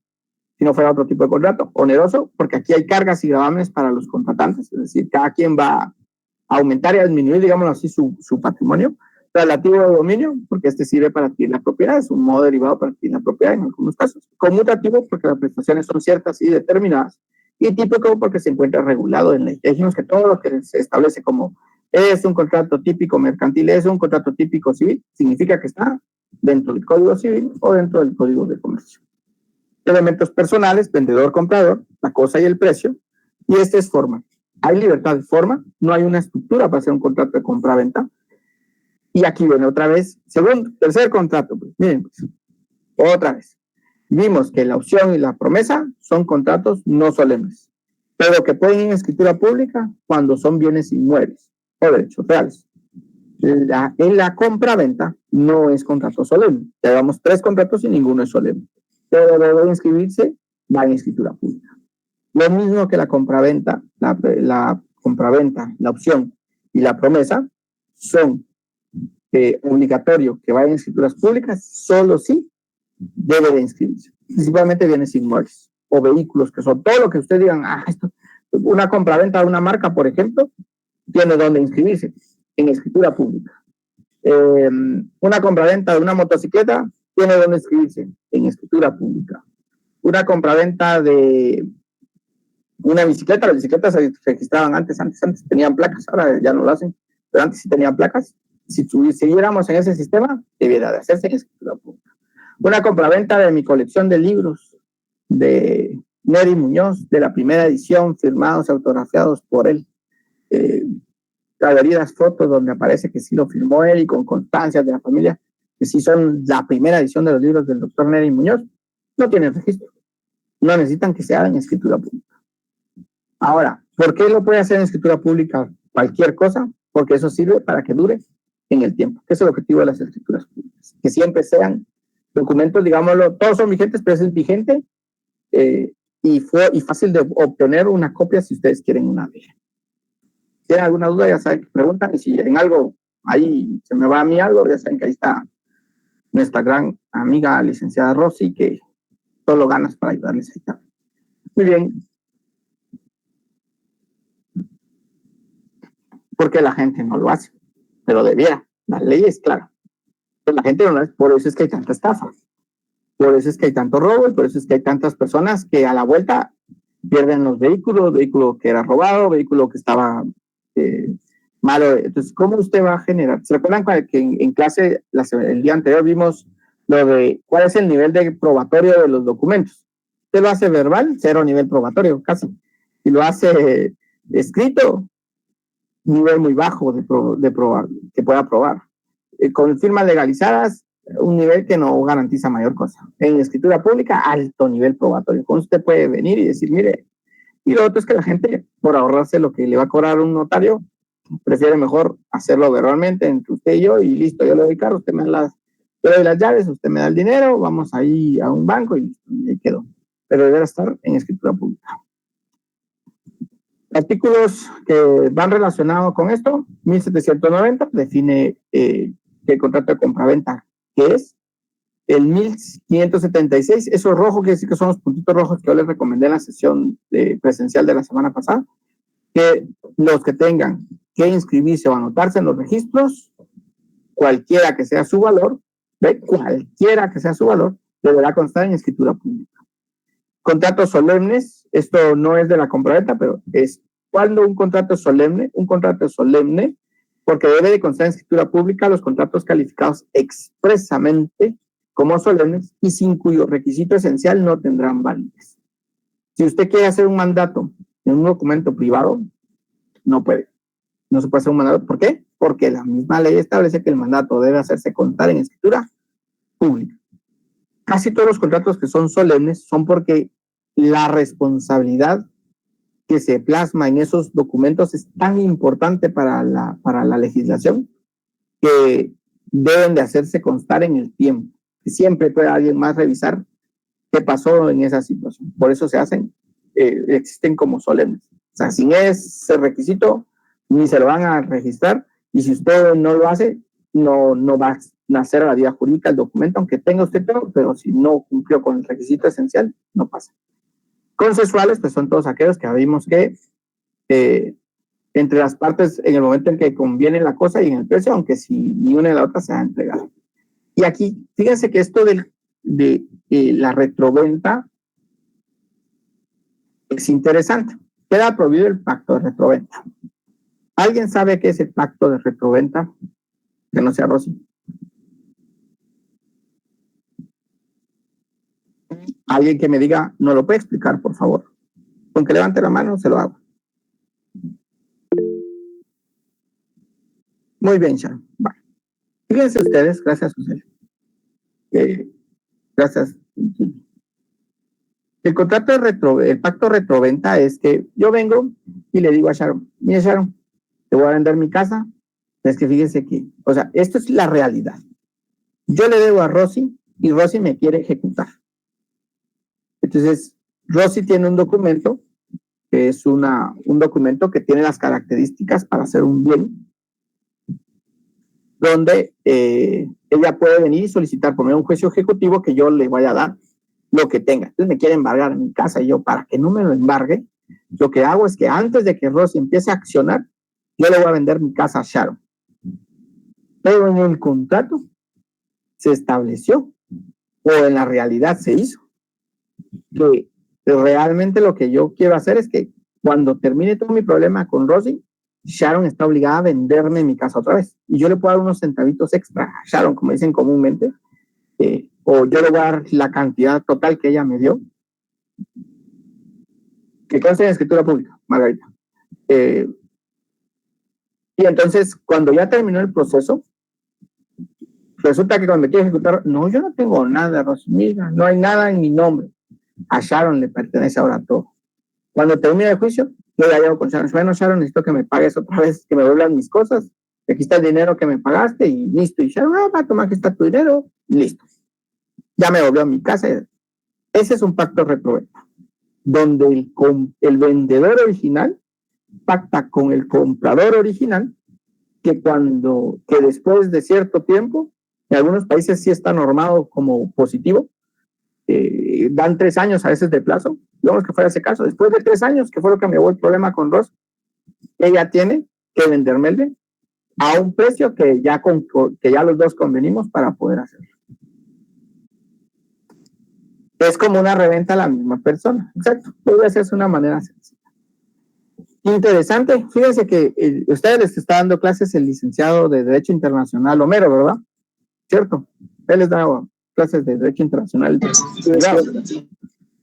si no fuera otro tipo de contrato. Oneroso, porque aquí hay cargas y gravámenes para los contratantes, es decir, cada quien va a aumentar y a disminuir, digámoslo así, su patrimonio. Relativo de dominio, porque este sirve para adquirir la propiedad, es un modo derivado para adquirir la propiedad en algunos casos. Conmutativo, porque las prestaciones son ciertas y determinadas. Y típico, porque se encuentra regulado en ley. Dijimos que todo lo que se establece como es un contrato típico mercantil, es un contrato típico civil, significa que está dentro del Código Civil o dentro del Código de Comercio. Elementos personales, vendedor, comprador, la cosa y el precio. Y este es forma. Hay libertad de forma, no hay una estructura para hacer un contrato de compra-venta. Y aquí viene otra vez, tercer contrato, pues, miren, pues, otra vez. Vimos que la opción y la promesa son contratos no solemnes, pero que pueden ir en escritura pública cuando son bienes inmuebles o derechos reales. En la compra-venta no es contrato solemne. Llevamos 3 contratos y ninguno es solemne. Pero debe inscribirse, va en escritura pública. Lo mismo que la compra-venta, la compra-venta, la opción y la promesa son obligatorio que vaya en escrituras públicas, solo si debe de inscribirse. Principalmente bienes inmuebles o vehículos, que son todo lo que ustedes digan, esto, una compraventa de una marca, por ejemplo, tiene donde inscribirse, en escritura pública. Una compraventa de una motocicleta tiene donde inscribirse, en escritura pública. Una compraventa de una bicicleta, las bicicletas se registraban antes tenían placas, ahora ya no lo hacen, pero antes sí tenían placas. Si siguiéramos en ese sistema, debiera de hacerse en escritura pública. Una compraventa de mi colección de libros de Nery Muñoz, de la primera edición, firmados y autografiados por él. Galerías, fotos donde aparece que sí lo firmó él y con constancias de la familia, que sí son la primera edición de los libros del doctor Nery Muñoz, no tienen registro. No necesitan que se haga en escritura pública. Ahora, ¿por qué lo puede hacer en escritura pública cualquier cosa? Porque eso sirve para que dure en el tiempo, que es el objetivo de las escrituras públicas, que siempre sean documentos, digámoslo, todos son vigentes, pero es vigente y fácil de obtener una copia si ustedes quieren una de ellas. Si tienen alguna duda, ya saben que preguntan, y si en algo ahí se me va a mí algo, ya saben que ahí está nuestra gran amiga licenciada Rosy, que solo ganas para ayudarles ahí también. Muy bien. Porque la gente no lo hace, pero debiera. La ley es clara. Pero la gente no lo hace, por eso es que hay tanta estafa. Por eso es que hay tanto robo y por eso es que hay tantas personas que a la vuelta pierden los vehículos, vehículo que era robado, vehículo que estaba malo. Entonces, ¿cómo usted va a generar? ¿Se recuerdan que en clase el día anterior vimos lo de cuál es el nivel de probatorio de los documentos? Usted lo hace verbal, 0 nivel probatorio, casi. Si lo hace escrito, nivel muy bajo de probar, que pueda probar. Con firmas legalizadas, un nivel que no garantiza mayor cosa. En escritura pública, alto nivel probatorio. Con usted puede venir y decir, mire, y lo otro es que la gente, por ahorrarse lo que le va a cobrar un notario, prefiere mejor hacerlo verbalmente entre usted y yo, y listo, yo le doy carro, usted me da yo doy las llaves, usted me da el dinero, vamos ahí a un banco y ahí quedó. Pero deberá estar en escritura pública. Artículos que van relacionados con esto, 1790 define el contrato de compraventa, que es el 1576, eso rojo quiere decir que son los puntitos rojos que yo les recomendé en la sesión presencial de la semana pasada, que los que tengan que inscribirse o anotarse en los registros, cualquiera que sea su valor, cualquiera que sea su valor, deberá constar en escritura pública. Contratos solemnes, esto no es de la compraventa, pero es cuando un contrato es solemne, porque debe de constar en escritura pública los contratos calificados expresamente como solemnes y sin cuyo requisito esencial no tendrán validez. Si usted quiere hacer un mandato en un documento privado, no puede. no se puede hacer un mandato. ¿Por qué? Porque la misma ley establece que el mandato debe hacerse constar en escritura pública. Casi todos los contratos que son solemnes son porque la responsabilidad que se plasma en esos documentos es tan importante para la legislación que deben de hacerse constar en el tiempo. Siempre puede alguien más revisar qué pasó en esa situación. Por eso se hacen, existen como solemnes. O sea, sin ese requisito ni se lo van a registrar, y si usted no lo hace, no va a nacer a la vida jurídica el documento, aunque tenga usted todo, pero si no cumplió con el requisito esencial, no pasa. Consensuales, pues son todos aquellos que vimos que entre las partes, en el momento en que conviene la cosa y en el precio, aunque si ni una ni la otra se va a entregar. Y aquí, fíjense que esto de la retroventa es interesante. Queda prohibido el pacto de retroventa. ¿Alguien sabe qué es el pacto de retroventa? Que no sea Rosy. Alguien que me diga, no lo puede explicar, por favor. Con que levante la mano, se lo hago. Muy bien, Sharon. Vale. Fíjense ustedes, gracias, José. Gracias. El contrato el pacto retroventa es que yo vengo y le digo a Sharon, mire, Sharon, te voy a vender mi casa. Es que fíjense que, o sea, esto es la realidad. Yo le debo a Rosy y Rosy me quiere ejecutar. Entonces, Rosy tiene un documento que es un documento que tiene las características para hacer un bien, donde ella puede venir y solicitar por medio de un juicio ejecutivo que yo le vaya a dar lo que tenga. Entonces me quiere embargar en mi casa, y yo, para que no me lo embargue, lo que hago es que antes de que Rosy empiece a accionar, yo le voy a vender mi casa a Sharon. Pero en el contrato se estableció, o en la realidad se hizo, que realmente lo que yo quiero hacer es que cuando termine todo mi problema con Rosy, Sharon está obligada a venderme mi casa otra vez. Y yo le puedo dar unos centavitos extra a Sharon, como dicen comúnmente, o yo le voy a dar la cantidad total que ella me dio, que consta en escritura pública, Margarita. Y entonces, cuando ya terminó el proceso, resulta que cuando me quiere ejecutar, no, yo no tengo nada, Rosy, mira, no hay nada en mi nombre. A Sharon le pertenece ahora todo. Cuando termine el juicio, yo ya llevo con Sharon. Bueno, Sharon, necesito que me pagues otra vez, que me vuelvan mis cosas. Aquí está el dinero que me pagaste y listo. Y Sharon, va a tomar, aquí está tu dinero, listo. Ya me volvió a mi casa. Ese es un pacto retroventa, donde el vendedor original pacta con el comprador original que después de cierto tiempo, en algunos países sí está normado como positivo, dan 3 años a veces de plazo. Digamos que fuera ese caso, después de 3 años, que fue lo que me llevó el problema con Ross, ella tiene que venderme a un precio que ya los dos convenimos para poder hacerlo. Es como una reventa a la misma persona. Exacto, puede hacerse de una manera sencilla. Interesante, fíjense que ustedes les está dando clases el licenciado de Derecho Internacional, Homero, ¿verdad? ¿Cierto? Él les da clases de Derecho Internacional.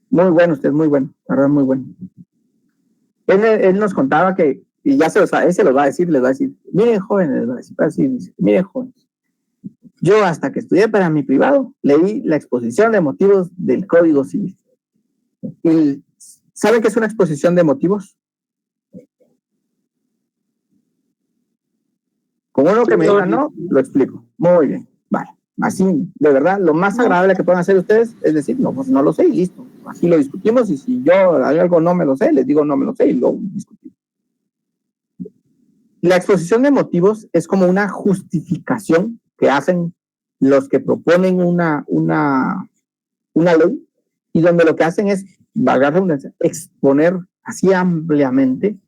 Muy bueno, usted, muy bueno, la verdad, muy bueno. Él nos contaba que, y ya él se los va a decir, les va a decir, miren jóvenes, les va a decir, miren jóvenes, yo hasta que estudié para mi privado, leí la exposición de motivos del Código Civil. ¿Y saben qué es una exposición de motivos? Como uno que me diga no, lo explico. Muy bien, vale. Así, de verdad, lo más agradable que pueden hacer ustedes es decir, no, pues no lo sé y listo. Así lo discutimos, y si yo algo no me lo sé, les digo no me lo sé y lo discutimos. La exposición de motivos es como una justificación que hacen los que proponen una ley, y donde lo que hacen es, valga la redundancia, exponer así ampliamente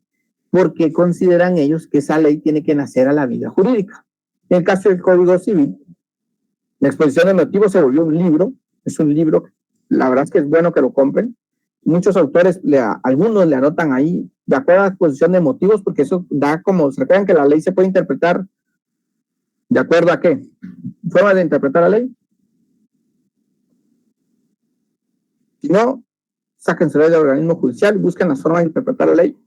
porque consideran ellos que esa ley tiene que nacer a la vida jurídica. En el caso del Código Civil, la exposición de motivos se volvió un libro, es un libro, la verdad es que es bueno que lo compren. Muchos autores, algunos le anotan ahí, de acuerdo a la exposición de motivos, porque eso da como, se recuerdan que la ley se puede interpretar, ¿de acuerdo a qué? ¿Forma de interpretar la ley? Si no, sáquenselo del organismo judicial y busquen las formas de interpretar la ley.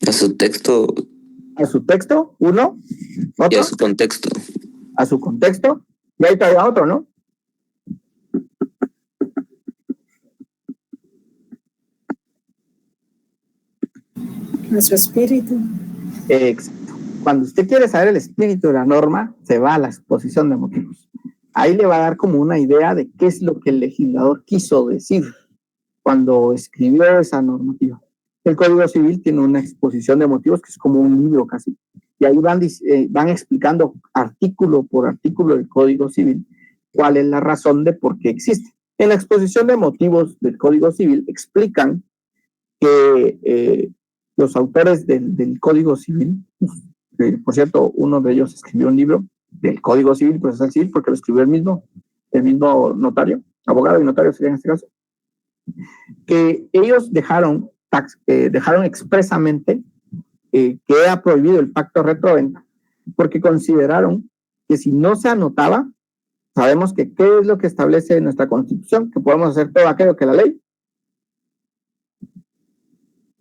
A su texto a su texto, uno, Y otro, a su contexto. a su contexto, y ahí todavía otro, ¿no? A su espíritu. Exacto. Cuando usted quiere saber el espíritu de la norma, se va a la exposición de motivos. Ahí le va a dar como una idea de qué es lo que el legislador quiso decir cuando escribió esa normativa. El Código Civil tiene una exposición de motivos que es como un libro casi. Y ahí van explicando artículo por artículo del Código Civil cuál es la razón de por qué existe. En la exposición de motivos del Código Civil explican que los autores del Código Civil, por cierto, uno de ellos escribió un libro del Código Civil, procesal civil, porque lo escribió el mismo notario, abogado y notario sería en este caso, que ellos dejaron expresamente que era prohibido el pacto retroventa, porque consideraron que si no se anotaba, sabemos que qué es lo que establece nuestra Constitución, que podemos hacer todo aquello que la ley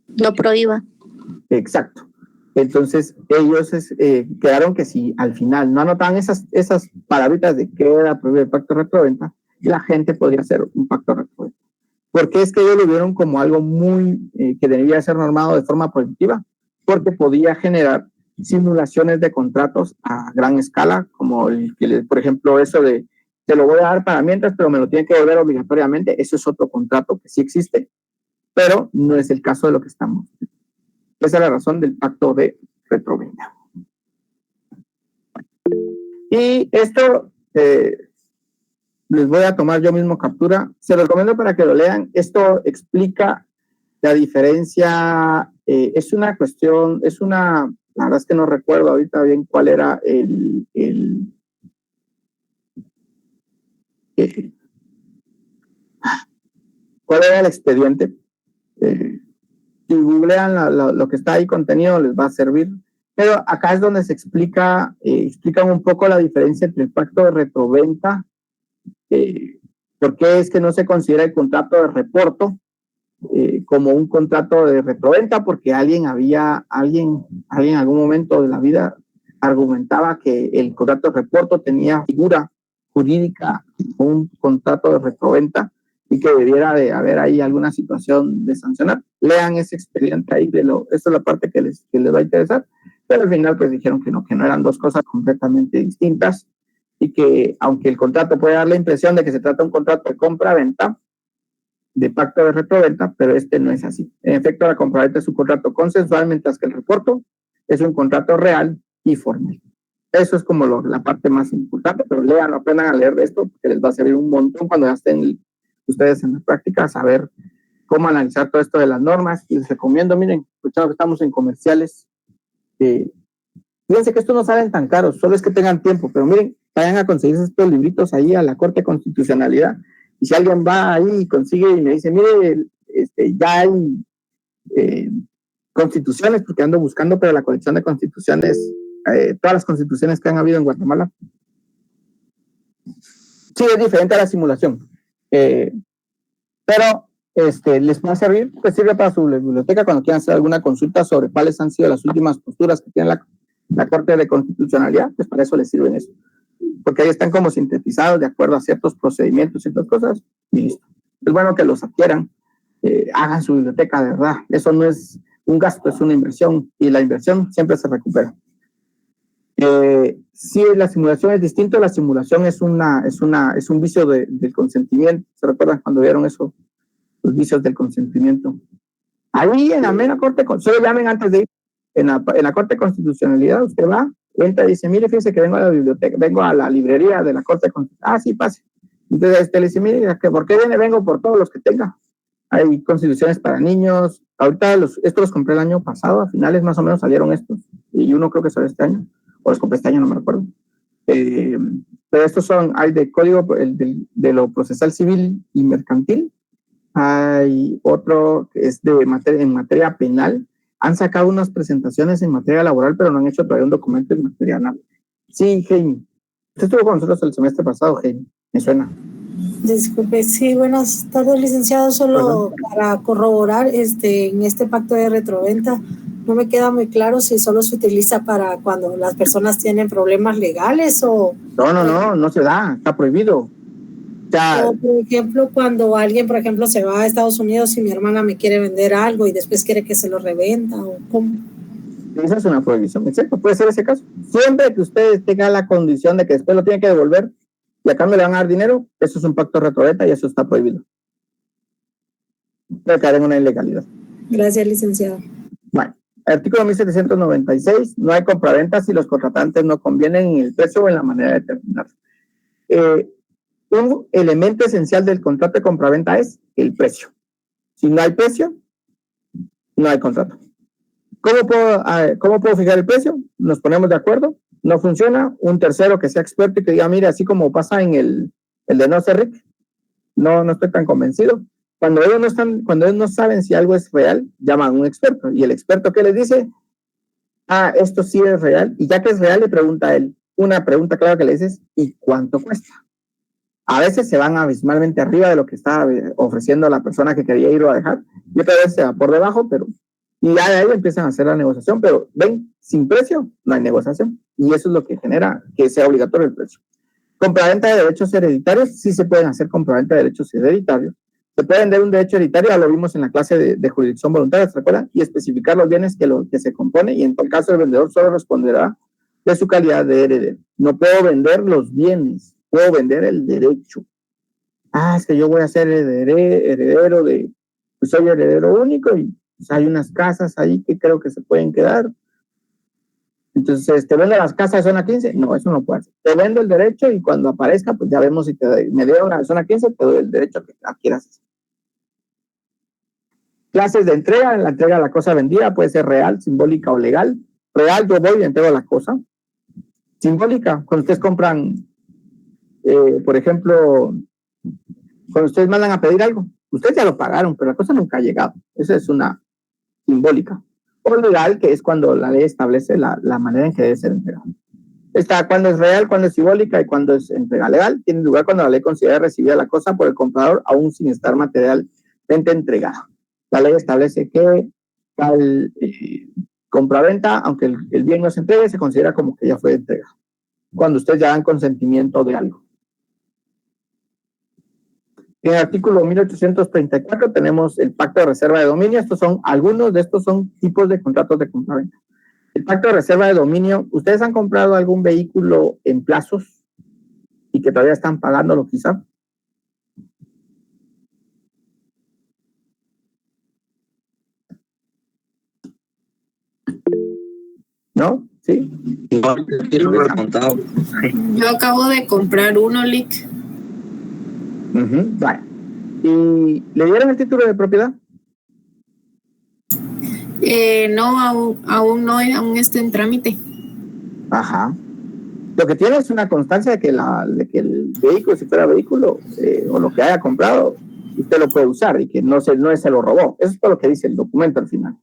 Lo prohíba. Exacto. Entonces, ellos quedaron que si al final no anotaban esas palabritas de que era prohibido el pacto retroventa, la gente podría hacer un pacto retroventa. Porque es que ellos lo vieron como algo muy que debía ser normado de forma prohibitiva, porque podía generar simulaciones de contratos a gran escala, como por ejemplo, eso de te lo voy a dar para mientras, pero me lo tienen que devolver obligatoriamente. Eso es otro contrato que sí existe, pero no es el caso de lo que estamos. Esa es la razón del pacto de retroventa. Y esto les voy a tomar yo mismo captura. Se los recomiendo para que lo lean. Esto explica la diferencia. Es una cuestión, la verdad es que no recuerdo ahorita bien cuál era cuál era el expediente. Si googlean lo que está ahí contenido, les va a servir. Pero acá es donde se explican un poco la diferencia entre el pacto de retroventa, por qué es que no se considera el contrato de reporto como un contrato de retroventa, porque alguien en algún momento de la vida argumentaba que el contrato de reporto tenía figura jurídica, un contrato de retroventa, y que debiera de haber ahí alguna situación de sancionar. Lean ese expediente ahí, esta es la parte que les va a interesar, pero al final pues dijeron que no eran dos cosas completamente distintas, y que aunque el contrato puede dar la impresión de que se trata de un contrato de compra-venta, de pacto de retroventa, pero este no es así. En efecto, la compraventa es un contrato consensual, mientras que el reporto es un contrato real y formal. Eso es como la parte más importante, pero leanlo, aprendan a leer esto, porque les va a servir un montón cuando ya estén ustedes en la práctica, saber cómo analizar todo esto de las normas. Y les recomiendo, miren, escuchando que estamos en comerciales, fíjense que estos no salen tan caros, solo es que tengan tiempo, pero miren, vayan a conseguir estos libritos ahí a la Corte de Constitucionalidad, y si alguien va ahí y consigue y me dice, mire, ya hay constituciones, porque ando buscando, pero la colección de constituciones, todas las constituciones que han habido en Guatemala, sí es diferente a la simulación, pero les va a servir, pues sirve para su biblioteca cuando quieran hacer alguna consulta sobre cuáles han sido las últimas posturas que tiene la Corte de Constitucionalidad, pues para eso les sirven eso, porque ahí están como sintetizados de acuerdo a ciertos procedimientos, ciertas cosas, y listo. Es bueno que los adquieran, hagan su biblioteca de verdad, eso no es un gasto, es una inversión, y la inversión siempre se recupera. Si la simulación es distinta, la simulación es un vicio del consentimiento. ¿Se recuerdan cuando vieron eso? Los vicios del consentimiento. Ahí en la mera Corte, solo llamen antes de ir, en la Corte de Constitucionalidad, usted va, entra y dice, mire, fíjese que vengo a la biblioteca, vengo a la librería de la Corte de Constitucionalidad. Ah, sí, pase. Entonces le dice, mire, ¿por qué viene? Vengo por todos los que tenga. Hay constituciones para niños. Ahorita estos los compré el año pasado, a finales más o menos salieron estos, y uno creo que salió este año, o los compré este año, no me recuerdo. Pero estos hay de código de lo procesal civil y mercantil. Hay otro que es en materia penal. Han sacado unas presentaciones en materia laboral, pero no han hecho todavía un documento en materia penal. Sí, Jaime. Usted estuvo con nosotros el semestre pasado, Jaime. Me suena. Disculpe, sí, buenas tardes, licenciado. Solo para corroborar en este pacto de retroventa, no me queda muy claro si solo se utiliza para cuando las personas tienen problemas legales o... No se da, está prohibido. O, por ejemplo, cuando alguien, por ejemplo, se va a Estados Unidos y mi hermana me quiere vender algo y después quiere que se lo revenda, o cómo. Esa es una prohibición, exacto, puede ser ese caso. Siempre que ustedes tengan la condición de que después lo tienen que devolver y a cambio le van a dar dinero, eso es un pacto retroventa y eso está prohibido. Puede caer en una ilegalidad. Gracias, licenciado. Bueno, artículo 1796, no hay compraventa si los contratantes no convienen en el precio o en la manera de determinar. Un elemento esencial del contrato de compraventa es el precio. Si no hay precio, no hay contrato. ¿Cómo puedo fijar el precio? Nos ponemos de acuerdo. No funciona. Un tercero que sea experto y que diga, mire, así como pasa en el de no ser rico, no estoy tan convencido. Cuando ellos no saben si algo es real, llaman a un experto. Y el experto, ¿qué les dice? Esto sí es real. Y ya que es real, le pregunta a él. Una pregunta clara que le dices, ¿y cuánto cuesta? A veces se van abismalmente arriba de lo que estaba ofreciendo la persona que quería ir o a dejar, y otra vez se va por debajo, y ya de ahí empiezan a hacer la negociación, pero ven, sin precio no hay negociación, y eso es lo que genera que sea obligatorio el precio. Compraventa de derechos hereditarios, sí se pueden hacer compraventa de derechos hereditarios, se puede vender un derecho hereditario, ya lo vimos en la clase de jurisdicción voluntaria, ¿se acuerdan? Y especificar los bienes que se compone, y en tal caso el vendedor solo responderá de su calidad de heredero. No puedo vender los bienes, puedo vender el derecho. Es que yo voy a ser heredero pues soy heredero único y pues hay unas casas ahí que creo que se pueden quedar. Entonces, ¿te vendo las casas de zona 15? No, eso no puede ser. Te vendo el derecho y cuando aparezca, pues ya vemos si me dieron una de zona 15, te doy el derecho que quieras hacer. Clases de entrega. En la entrega de la cosa vendida puede ser real, simbólica o legal. Real, yo voy y entrego la cosa. Simbólica, cuando ustedes compran, por ejemplo, cuando ustedes mandan a pedir algo, ustedes ya lo pagaron, pero la cosa nunca ha llegado. Esa es una simbólica. O legal, que es cuando la ley establece la manera en que debe ser entregado. Está cuando es real, cuando es simbólica y cuando es entrega legal. Tiene lugar cuando la ley considera recibida la cosa por el comprador aún sin estar materialmente entregada. La ley establece que tal compraventa, aunque el bien no se entregue, se considera como que ya fue entregado. Cuando ustedes ya dan consentimiento de algo. En el artículo 1834 tenemos el pacto de reserva de dominio. Algunos de estos son tipos de contratos de compraventa. El pacto de reserva de dominio, ¿ustedes han comprado algún vehículo en plazos y que todavía están pagándolo quizá? ¿No? ¿Sí? Yo acabo de comprar uno, Lick. Vale. ¿Y le dieron el título de propiedad? No, aún no, aún está en trámite. Ajá. Lo que tiene es una constancia de que el vehículo, si fuera vehículo, o lo que haya comprado, usted lo puede usar y que no se lo robó. Eso es todo lo que dice el documento al final.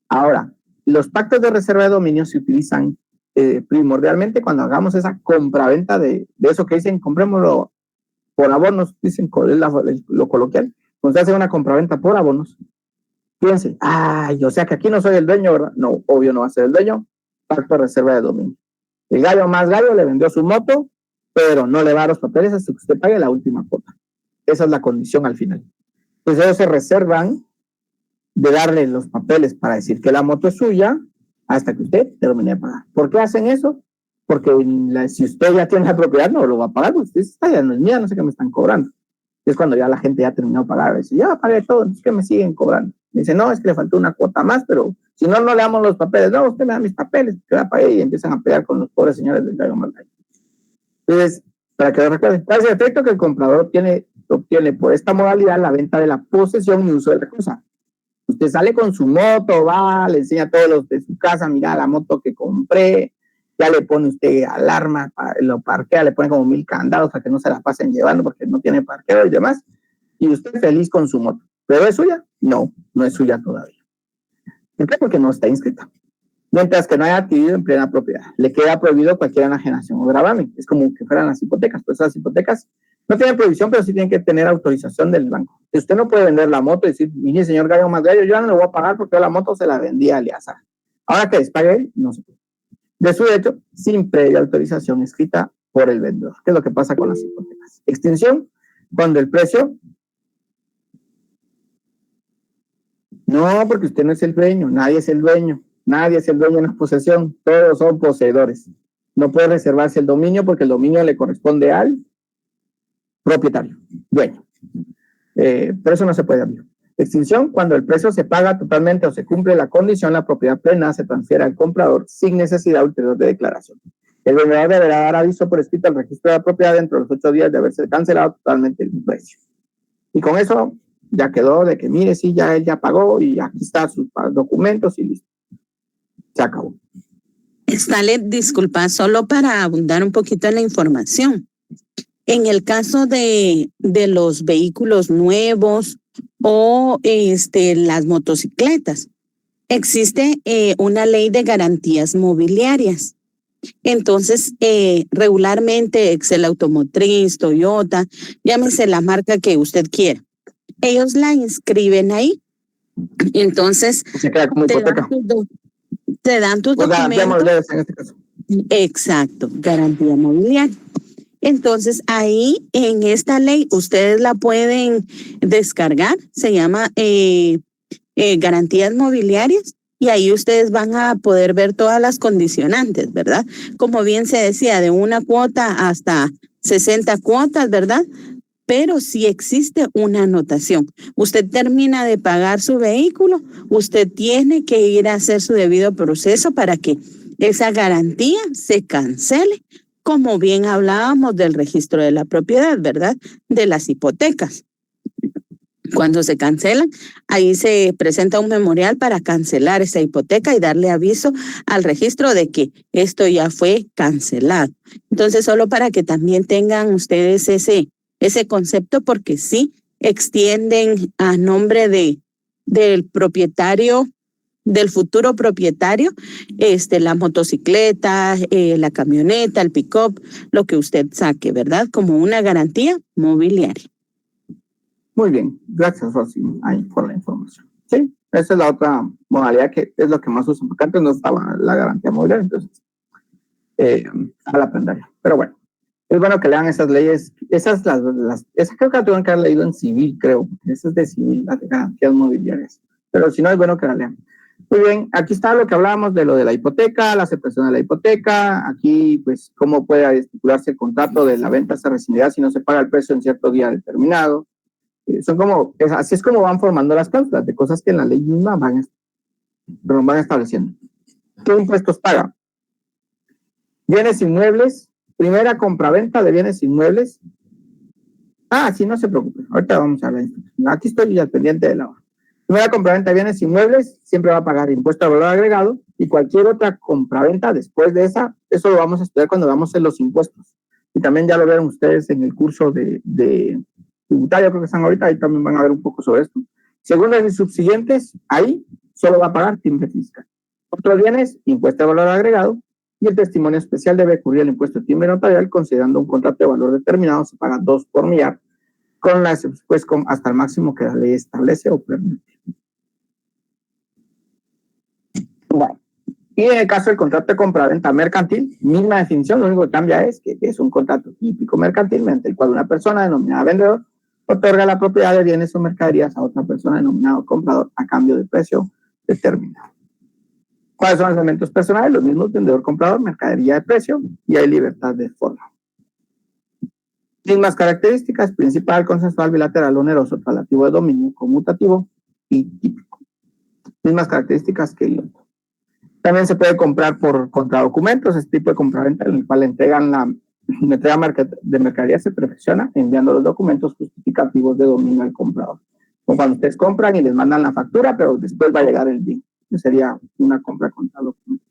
Ahora, los pactos de reserva de dominio se utilizan primordialmente cuando hagamos esa compraventa de eso que dicen, comprémoslo por abonos, dicen lo coloquial. Cuando se hace una compraventa por abonos, fíjense, o sea que aquí no soy el dueño, ¿verdad? No, obvio no va a ser el dueño. Pacto de reserva de dominio. El gallo más gallo le vendió su moto, pero no le va a dar los papeles hasta que usted pague la última cuota. Esa es la condición al final. Pues ellos se reservan de darle los papeles para decir que la moto es suya hasta que usted termine de pagar. ¿Por qué hacen eso? Porque si usted ya tiene la propiedad, no lo va a pagar, pues esta ya no es mía, no sé qué me están cobrando. Es cuando ya la gente ya terminó de pagar, dice, ya pagué todo, no es que me siguen cobrando. Dice, no, es que le faltó una cuota más, pero si no, no le damos los papeles. No, usted me da mis papeles, que la pagué, y empiezan a pelear con los pobres señores del gallo más gallo. Entonces, para que lo recuerden, hace efecto que el comprador obtiene por esta modalidad la venta de la posesión y uso de la cosa. Usted sale con su moto, va, le enseña a todos los de su casa, mira la moto que compré, ya le pone usted alarma, lo parquea, le pone como 1000 candados para que no se la pasen llevando porque no tiene parqueo y demás, y usted feliz con su moto. ¿Pero es suya? No, no es suya todavía. ¿Por qué? Porque no está inscrita. Mientras que no haya adquirido en plena propiedad. Le queda prohibido cualquier enajenación o gravamen. Es como que fueran las hipotecas. Pues esas hipotecas no tienen prohibición, pero sí tienen que tener autorización del banco. Usted no puede vender la moto y decir, mire, señor gallo más gallo, yo no le voy a pagar porque yo la moto se la vendí a Aliasa. Ahora que despague, no se puede. De su hecho, sin previa autorización escrita por el vendedor. ¿Qué es lo que pasa con las hipotecas? Extinción, cuando el precio... No, porque usted no es el dueño, nadie es el dueño en la posesión, todos son poseedores. No puede reservarse el dominio porque el dominio le corresponde al propietario, dueño. Por eso no se puede abrir. Extinción, cuando el precio se paga totalmente o se cumple la condición, la propiedad plena se transfiere al comprador sin necesidad ulterior de declaración. El vendedor deberá dar aviso por escrito al registro de la propiedad dentro de los 8 días de haberse cancelado totalmente el precio. Y con eso ya quedó de que, mire, sí, ya él ya pagó y aquí están sus documentos y listo. Se acabó. Stalin, disculpa, solo para abundar un poquito en la información. En el caso de los vehículos nuevos o las motocicletas, existe una ley de garantías mobiliarias. Entonces, regularmente Excel Automotriz, Toyota, llámese la marca que usted quiera, ellos la inscriben ahí. Entonces, se queda como hipoteca. Te dan tus documentos. En este caso. Exacto, garantía mobiliaria. Entonces, ahí en esta ley ustedes la pueden descargar, se llama garantías mobiliarias, y ahí ustedes van a poder ver todas las condicionantes, ¿verdad? Como bien se decía, de una cuota hasta 60 cuotas, ¿verdad? Pero sí existe una anotación. Usted termina de pagar su vehículo, usted tiene que ir a hacer su debido proceso para que esa garantía se cancele, como bien hablábamos del registro de la propiedad, ¿verdad? De las hipotecas. Cuando se cancelan, ahí se presenta un memorial para cancelar esa hipoteca y darle aviso al registro de que esto ya fue cancelado. Entonces, solo para que también tengan ustedes ese concepto, porque sí extienden a nombre del propietario, del futuro propietario, la motocicleta, la camioneta, el pick-up, lo que usted saque, ¿verdad? Como una garantía mobiliaria. Muy bien, gracias Rosy por la información. Sí, esa es la otra modalidad que es lo que más usan, porque antes no estaba la garantía mobiliaria, entonces al aprender. Pero bueno, es bueno que lean esas leyes, esas creo que la tuvieron que haber leído en civil, creo, esas de civil, las de garantías mobiliarias, pero si no es bueno que la lean. Muy bien, aquí está lo que hablábamos de lo de la hipoteca, la aceptación de la hipoteca, aquí pues cómo puede estipularse el contrato de la venta se rescindirá si no se paga el precio en cierto día determinado. Son como, así es como van formando las cláusulas de cosas que en la ley misma van estableciendo. ¿Qué impuestos paga? Bienes inmuebles, primera compraventa de bienes inmuebles. Sí, no se preocupe, ahorita vamos a la instrucción. Aquí estoy al pendiente de la hora. Primera compraventa de bienes inmuebles siempre va a pagar impuesto al valor agregado, y cualquier otra compraventa después de esa, eso lo vamos a estudiar cuando veamos en los impuestos. Y también ya lo vieron ustedes en el curso de tributario, creo que están ahorita, ahí también van a ver un poco sobre esto. Segundas y subsiguientes, ahí solo va a pagar timbre fiscal. Otros bienes, impuesto de valor agregado, y el testimonio especial debe cubrir el impuesto de timbre notarial, considerando un contrato de valor determinado, se paga 2 por millar, pues hasta el máximo que la ley establece o permite. Bueno, y en el caso del contrato de compraventa mercantil, misma definición, lo único que cambia es que es un contrato típico mercantil mediante el cual una persona denominada vendedor otorga la propiedad de bienes o mercaderías a otra persona denominada comprador a cambio de precio determinado. ¿Cuáles son los elementos personales? Los mismos: vendedor-comprador, mercadería de precio, y hay libertad de forma. Mismas características: principal, consensual, bilateral, oneroso, relativo de dominio, conmutativo y típico. Mismas características que el otro. También se puede comprar por contradocumentos, este tipo de compraventa en el cual la entrega de mercadería se perfecciona enviando los documentos justificativos de dominio al comprador. Como cuando ustedes compran y les mandan la factura, pero después va a llegar el bien. Sería una compra contra documentos.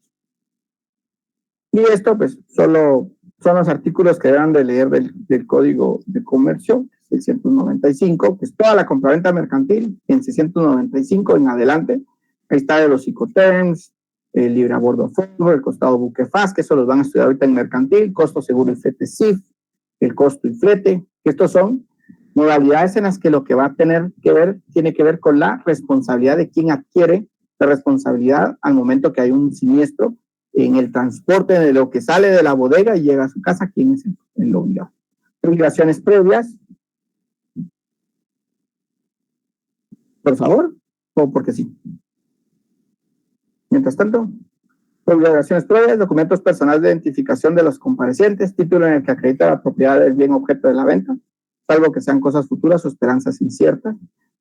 Y esto, pues, solo son los artículos que deben de leer del Código de Comercio, 695, que es toda la compraventa mercantil, en 695 en adelante. Ahí está de los Incoterms, el libre a bordo forward, el costado buque FAS, que eso los van a estudiar ahorita en mercantil, costo seguro y flete CIF, el costo y flete, que estos son modalidades en las que lo que va a tener que ver, tiene que ver con la responsabilidad de quien adquiere la responsabilidad al momento que hay un siniestro en el transporte de lo que sale de la bodega y llega a su casa, ¿quién es el obligado? Obligaciones previas, por favor, o porque sí. Mientras tanto, obligaciones previas, documentos personales de identificación de los comparecientes, título en el que acredita la propiedad del bien objeto de la venta, salvo que sean cosas futuras o esperanzas inciertas.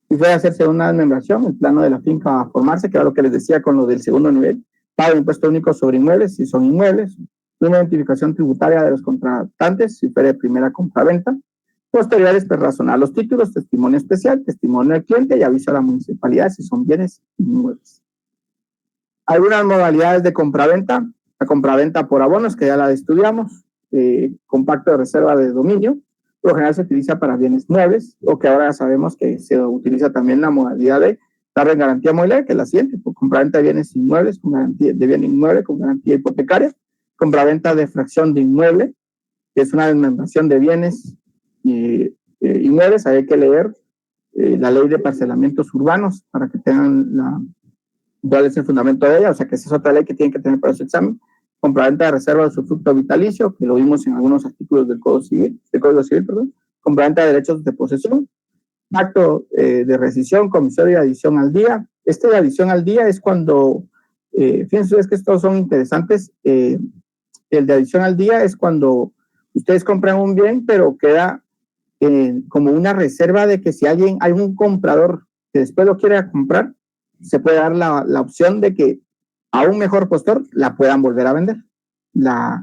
Si puede hacerse una desmembración, el plano de la finca va a formarse, que era lo que les decía con lo del segundo nivel, pago de impuesto único sobre inmuebles, si son inmuebles, una identificación tributaria de los contratantes, si fuera de primera compraventa, posteriores pues razonar los títulos, testimonio especial, testimonio del cliente y aviso a la municipalidad si son bienes inmuebles. Algunas modalidades de compraventa, la compraventa por abonos, que ya la estudiamos, compacto de reserva de dominio, por lo general se utiliza para bienes muebles, o que ahora sabemos que se utiliza también la modalidad de darle garantía mobiliaria, que es la siguiente, por compraventa de bienes inmuebles, con garantía de bien inmueble, con garantía hipotecaria, compraventa de fracción de inmueble, que es una desmembración de bienes inmuebles. Hay que leer la ley de parcelamientos urbanos para que tengan cuál es el fundamento de ella, o sea que esa es otra ley que tienen que tener para su examen. Compraventa de reserva de usufructo vitalicio, que lo vimos en algunos artículos del Código Civil, compraventa de derechos de posesión, acto de rescisión, comisario de adición al día. Este de adición al día es cuando, fíjense ustedes que estos son interesantes, el de adición al día es cuando ustedes compran un bien, pero queda como una reserva de que si hay un comprador que después lo quiere comprar, se puede dar la opción de que a un mejor postor la puedan volver a vender,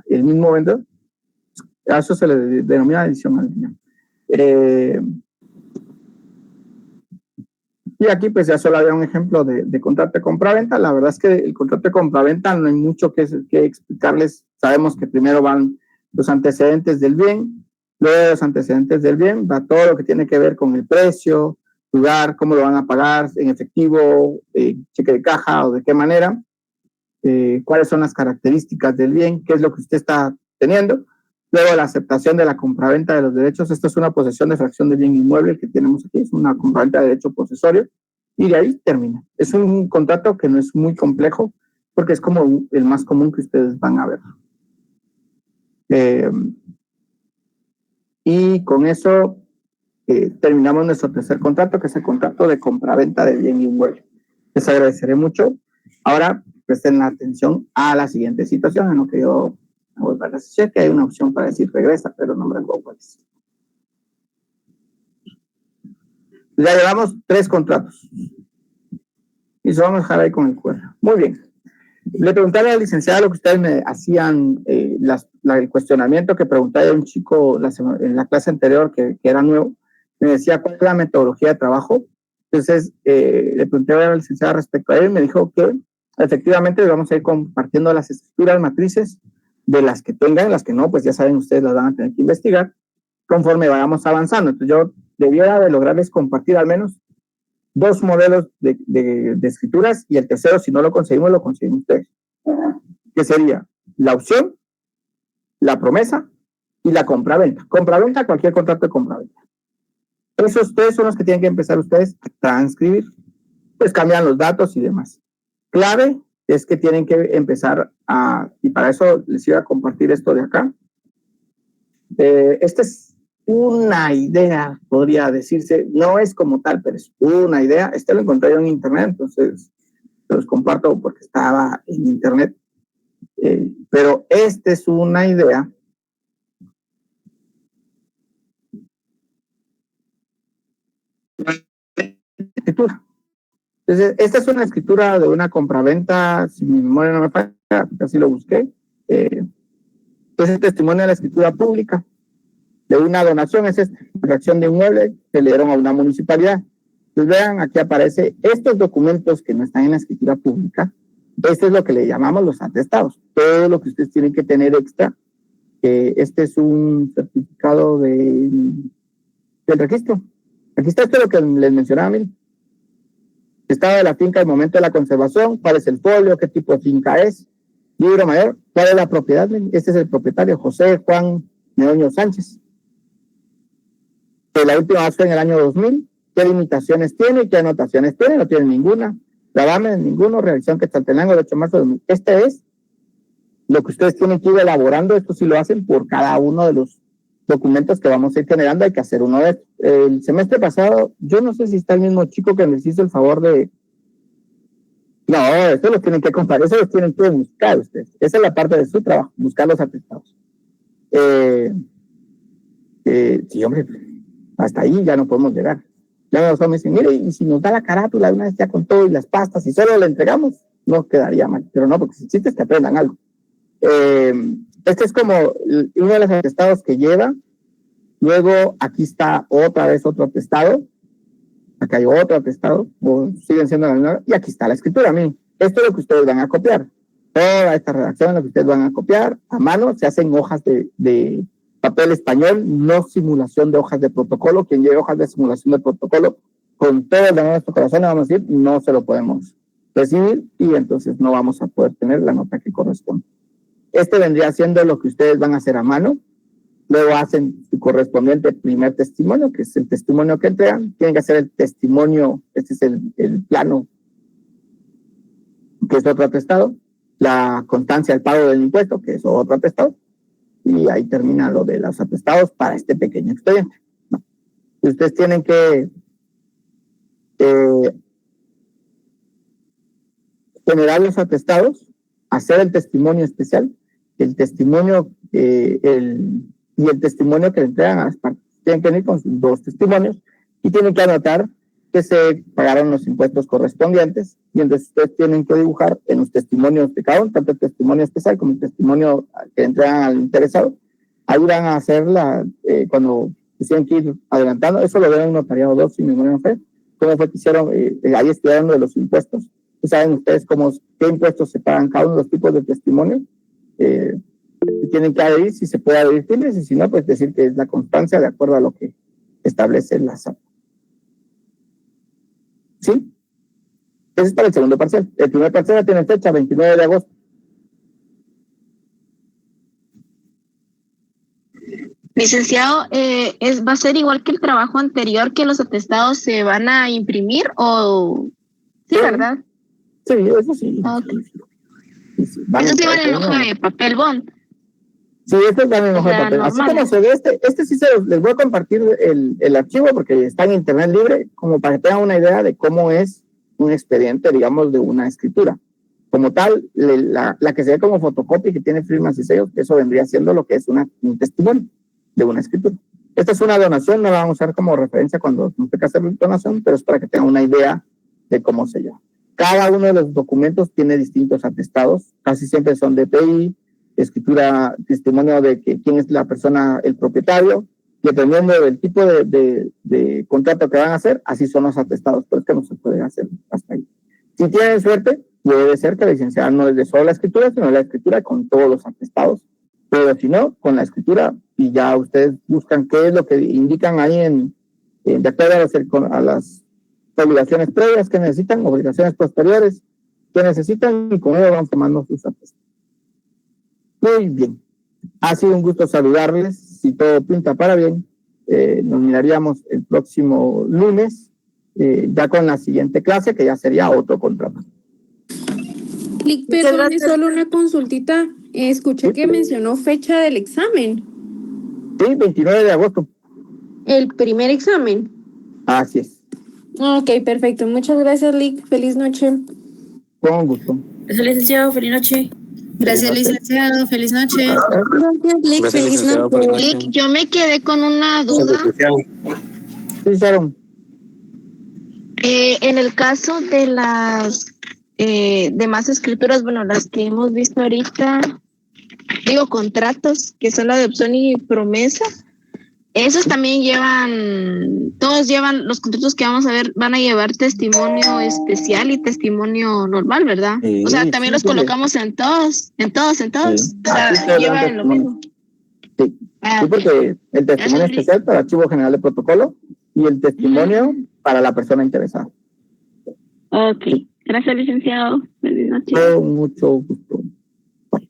el mismo vendedor. A eso se le denomina adición al día. Y aquí pues ya solo había un ejemplo de contrato de compraventa. La verdad es que el contrato de compraventa no hay mucho que explicarles. Sabemos que primero van los antecedentes del bien, luego de los antecedentes del bien va todo lo que tiene que ver con el precio, lugar, cómo lo van a pagar, en efectivo, cheque de caja o de qué manera, cuáles son las características del bien, qué es lo que usted está teniendo. Luego la aceptación de la compraventa de los derechos. Esto es una posesión de fracción de bien inmueble que tenemos aquí, es una compraventa de derecho posesorio, y de ahí termina. Es un contrato que no es muy complejo, porque es como el más común que ustedes van a ver. Y con eso terminamos nuestro tercer contrato, que es el contrato de compraventa de bien inmueble. Les agradeceré mucho. Ahora presten atención a la siguiente situación, en lo que yo vuelvo a la sesión, que hay una opción para decir regresa, pero no me acuerdo cuál es. Ya llevamos 3 contratos. Y eso vamos a dejar ahí con el QR. Muy bien. Le pregunté a la licenciada lo que ustedes me hacían, el cuestionamiento que preguntaba a un chico en la clase anterior que era nuevo. Me decía cuál es la metodología de trabajo. Entonces, le pregunté a la licenciada respecto a él y me dijo que efectivamente vamos a ir compartiendo las estructuras matrices de las que tengan, las que no, pues ya saben, ustedes las van a tener que investigar conforme vayamos avanzando. Entonces, yo debiera de lograrles compartir al menos 2 modelos de escrituras, y el tercero, si no lo conseguimos ustedes. Que sería la opción, la promesa y la compraventa. Compraventa, cualquier contrato de compraventa. Esos 3 son los que tienen que empezar ustedes a transcribir. Pues cambian los datos y demás. Clave es que tienen que empezar y para eso les iba a compartir esto de acá. Esta es una idea, podría decirse, no es como tal, pero es una idea. Lo encontré yo en internet, entonces se los comparto porque estaba en internet. Pero esta es una idea escritura. Entonces, esta es una escritura de una compraventa, si mi memoria no me falla, así lo busqué. Entonces, el testimonio de la escritura pública de una donación es esta, fracción de inmueble que le dieron a una municipalidad. Entonces, vean, aquí aparece estos documentos que no están en la escritura pública. Este es lo que le llamamos los atestados. Todo lo que ustedes tienen que tener extra. Este es un certificado del registro. Aquí está esto lo que les mencionaba, miren. Estado de la finca al momento de la conservación, cuál es el folio, qué tipo de finca es, libro mayor, cuál es la propiedad. Este es el propietario, José Juan Meoño Sánchez. La última fue en el año 2000. ¿Qué limitaciones tiene? ¿Qué anotaciones tiene? No tiene ninguna. gravamen ninguno, realización Quetzaltenango el 8 de marzo de 2000. Este es lo que ustedes tienen que ir elaborando. Esto sí lo hacen por cada uno de los documentos que vamos a ir generando. Hay que hacer uno de estos. El semestre pasado, yo no sé si está el mismo chico que les hizo el favor de... No, eso los tienen que comparar, eso los tienen que buscar ustedes. Esa es la parte de su trabajo, buscar los atestados. Sí, hombre, hasta ahí ya no podemos llegar. Ya nos dicen, mire, y si nos da la carátula de una vez ya con todo y las pastas y solo le entregamos, no quedaría mal. Pero no, porque si chistes que aprendan algo. Este es como uno de los atestados que lleva. Luego aquí está otra vez otro atestado. Acá hay otro atestado, o siguen siendo la misma. Y aquí está la escritura. Miren, esto es lo que ustedes van a copiar. Toda esta redacción, lo que ustedes van a copiar a mano, se hacen hojas de papel español, no simulación de hojas de protocolo. Quien lleve hojas de simulación de protocolo, con todo el de nuestro corazón, vamos a decir, no se lo podemos recibir y entonces no vamos a poder tener la nota que corresponde. Este vendría siendo lo que ustedes van a hacer a mano. Luego hacen su correspondiente primer testimonio, que es el testimonio que entregan. Tienen que hacer el testimonio, este es el plano, que es otro atestado. La constancia del pago del impuesto, que es otro atestado. Y ahí termina lo de los atestados para este pequeño expediente, ¿no? Y ustedes tienen que generar los atestados, hacer el testimonio especial, el testimonio y el testimonio que le entregan a las partes. Tienen que venir con sus dos testimonios y tienen que anotar que se pagaron los impuestos correspondientes, y entonces ustedes tienen que dibujar en los testimonios de cada uno, tanto el testimonio especial como el testimonio que entregan al interesado. Ahí van a hacer cuando tienen que ir adelantando, eso lo ven en un notariado 2, si mi memoria no fue, cómo fue que hicieron, ahí estudiando de los impuestos. ¿Saben ustedes qué impuestos se pagan cada uno de los tipos de testimonio? Tienen que adherir, si se puede adherir, tienes, y si no, pues decir que es la constancia de acuerdo a lo que establece la SAT. ¿Sí? Ese es para el segundo parcial. El primer parcial tiene fecha 29 de agosto. Licenciado, ¿va a ser igual que el trabajo anterior, que los atestados se van a imprimir o...? Sí, ¿verdad? Sí, eso sí. Okay. Sí, eso sí va en hoja de papel bond. Sí, este es en hoja de papel. Así como se ve este sí les voy a compartir el archivo porque está en internet libre, como para que tengan una idea de cómo es un expediente, digamos, de una escritura. Como tal, la que se ve como fotocopia, que tiene firmas y sellos, eso vendría siendo lo que es un testimonio de una escritura. Esta es una donación, no la vamos a usar como referencia cuando nos toca hacer donación, pero es para que tengan una idea de cómo se llama. Cada uno de los documentos tiene distintos atestados, casi siempre son DPI, escritura, testimonio de quién es la persona, el propietario, dependiendo del tipo de contrato que van a hacer, así son los atestados, pero es que no se puede hacer hasta ahí. Si tienen suerte, puede ser que la licenciada no es de solo la escritura, sino la escritura con todos los atestados, pero si no, con la escritura, y ya ustedes buscan qué es lo que indican ahí de acuerdo a las obligaciones previas que necesitan, obligaciones posteriores que necesitan, y con ello van tomando sus atestados. Muy bien, ha sido un gusto saludarles. Si todo pinta para bien, nos miraríamos el próximo lunes, ya con la siguiente clase, que ya sería otro contrato. Perdón, solo una consultita. Escuché que mencionó fecha del examen. Sí, 29 de agosto. ¿El primer examen? Así es. Ok, perfecto. Muchas gracias, Lick. Feliz noche. Con gusto. Gracias, licenciado. Feliz noche. Gracias, licenciado. Feliz noche. Gracias, Lick. Feliz noche. Lick, yo me quedé con una duda. Sí, Sharon. En el caso de las demás escrituras, bueno, las que hemos visto ahorita, contratos, que son la adopción y promesa, esos también todos llevan, los contratos que vamos a ver, van a llevar testimonio especial y testimonio normal, ¿verdad? Sí, o sea, también los colocamos en todos. Sí. O sea, llevan lo mismo. Sí, porque el testimonio especial para el Archivo General de Protocolo y el testimonio para la persona interesada. Ok, gracias, licenciado. Feliz noche. Con mucho gusto. Bueno,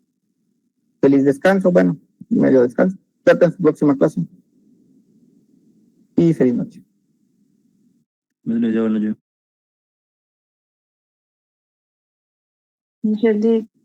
feliz descanso, medio descanso. Suerte en su próxima clase. Y feliz noche. Buenas noches. Michelle D.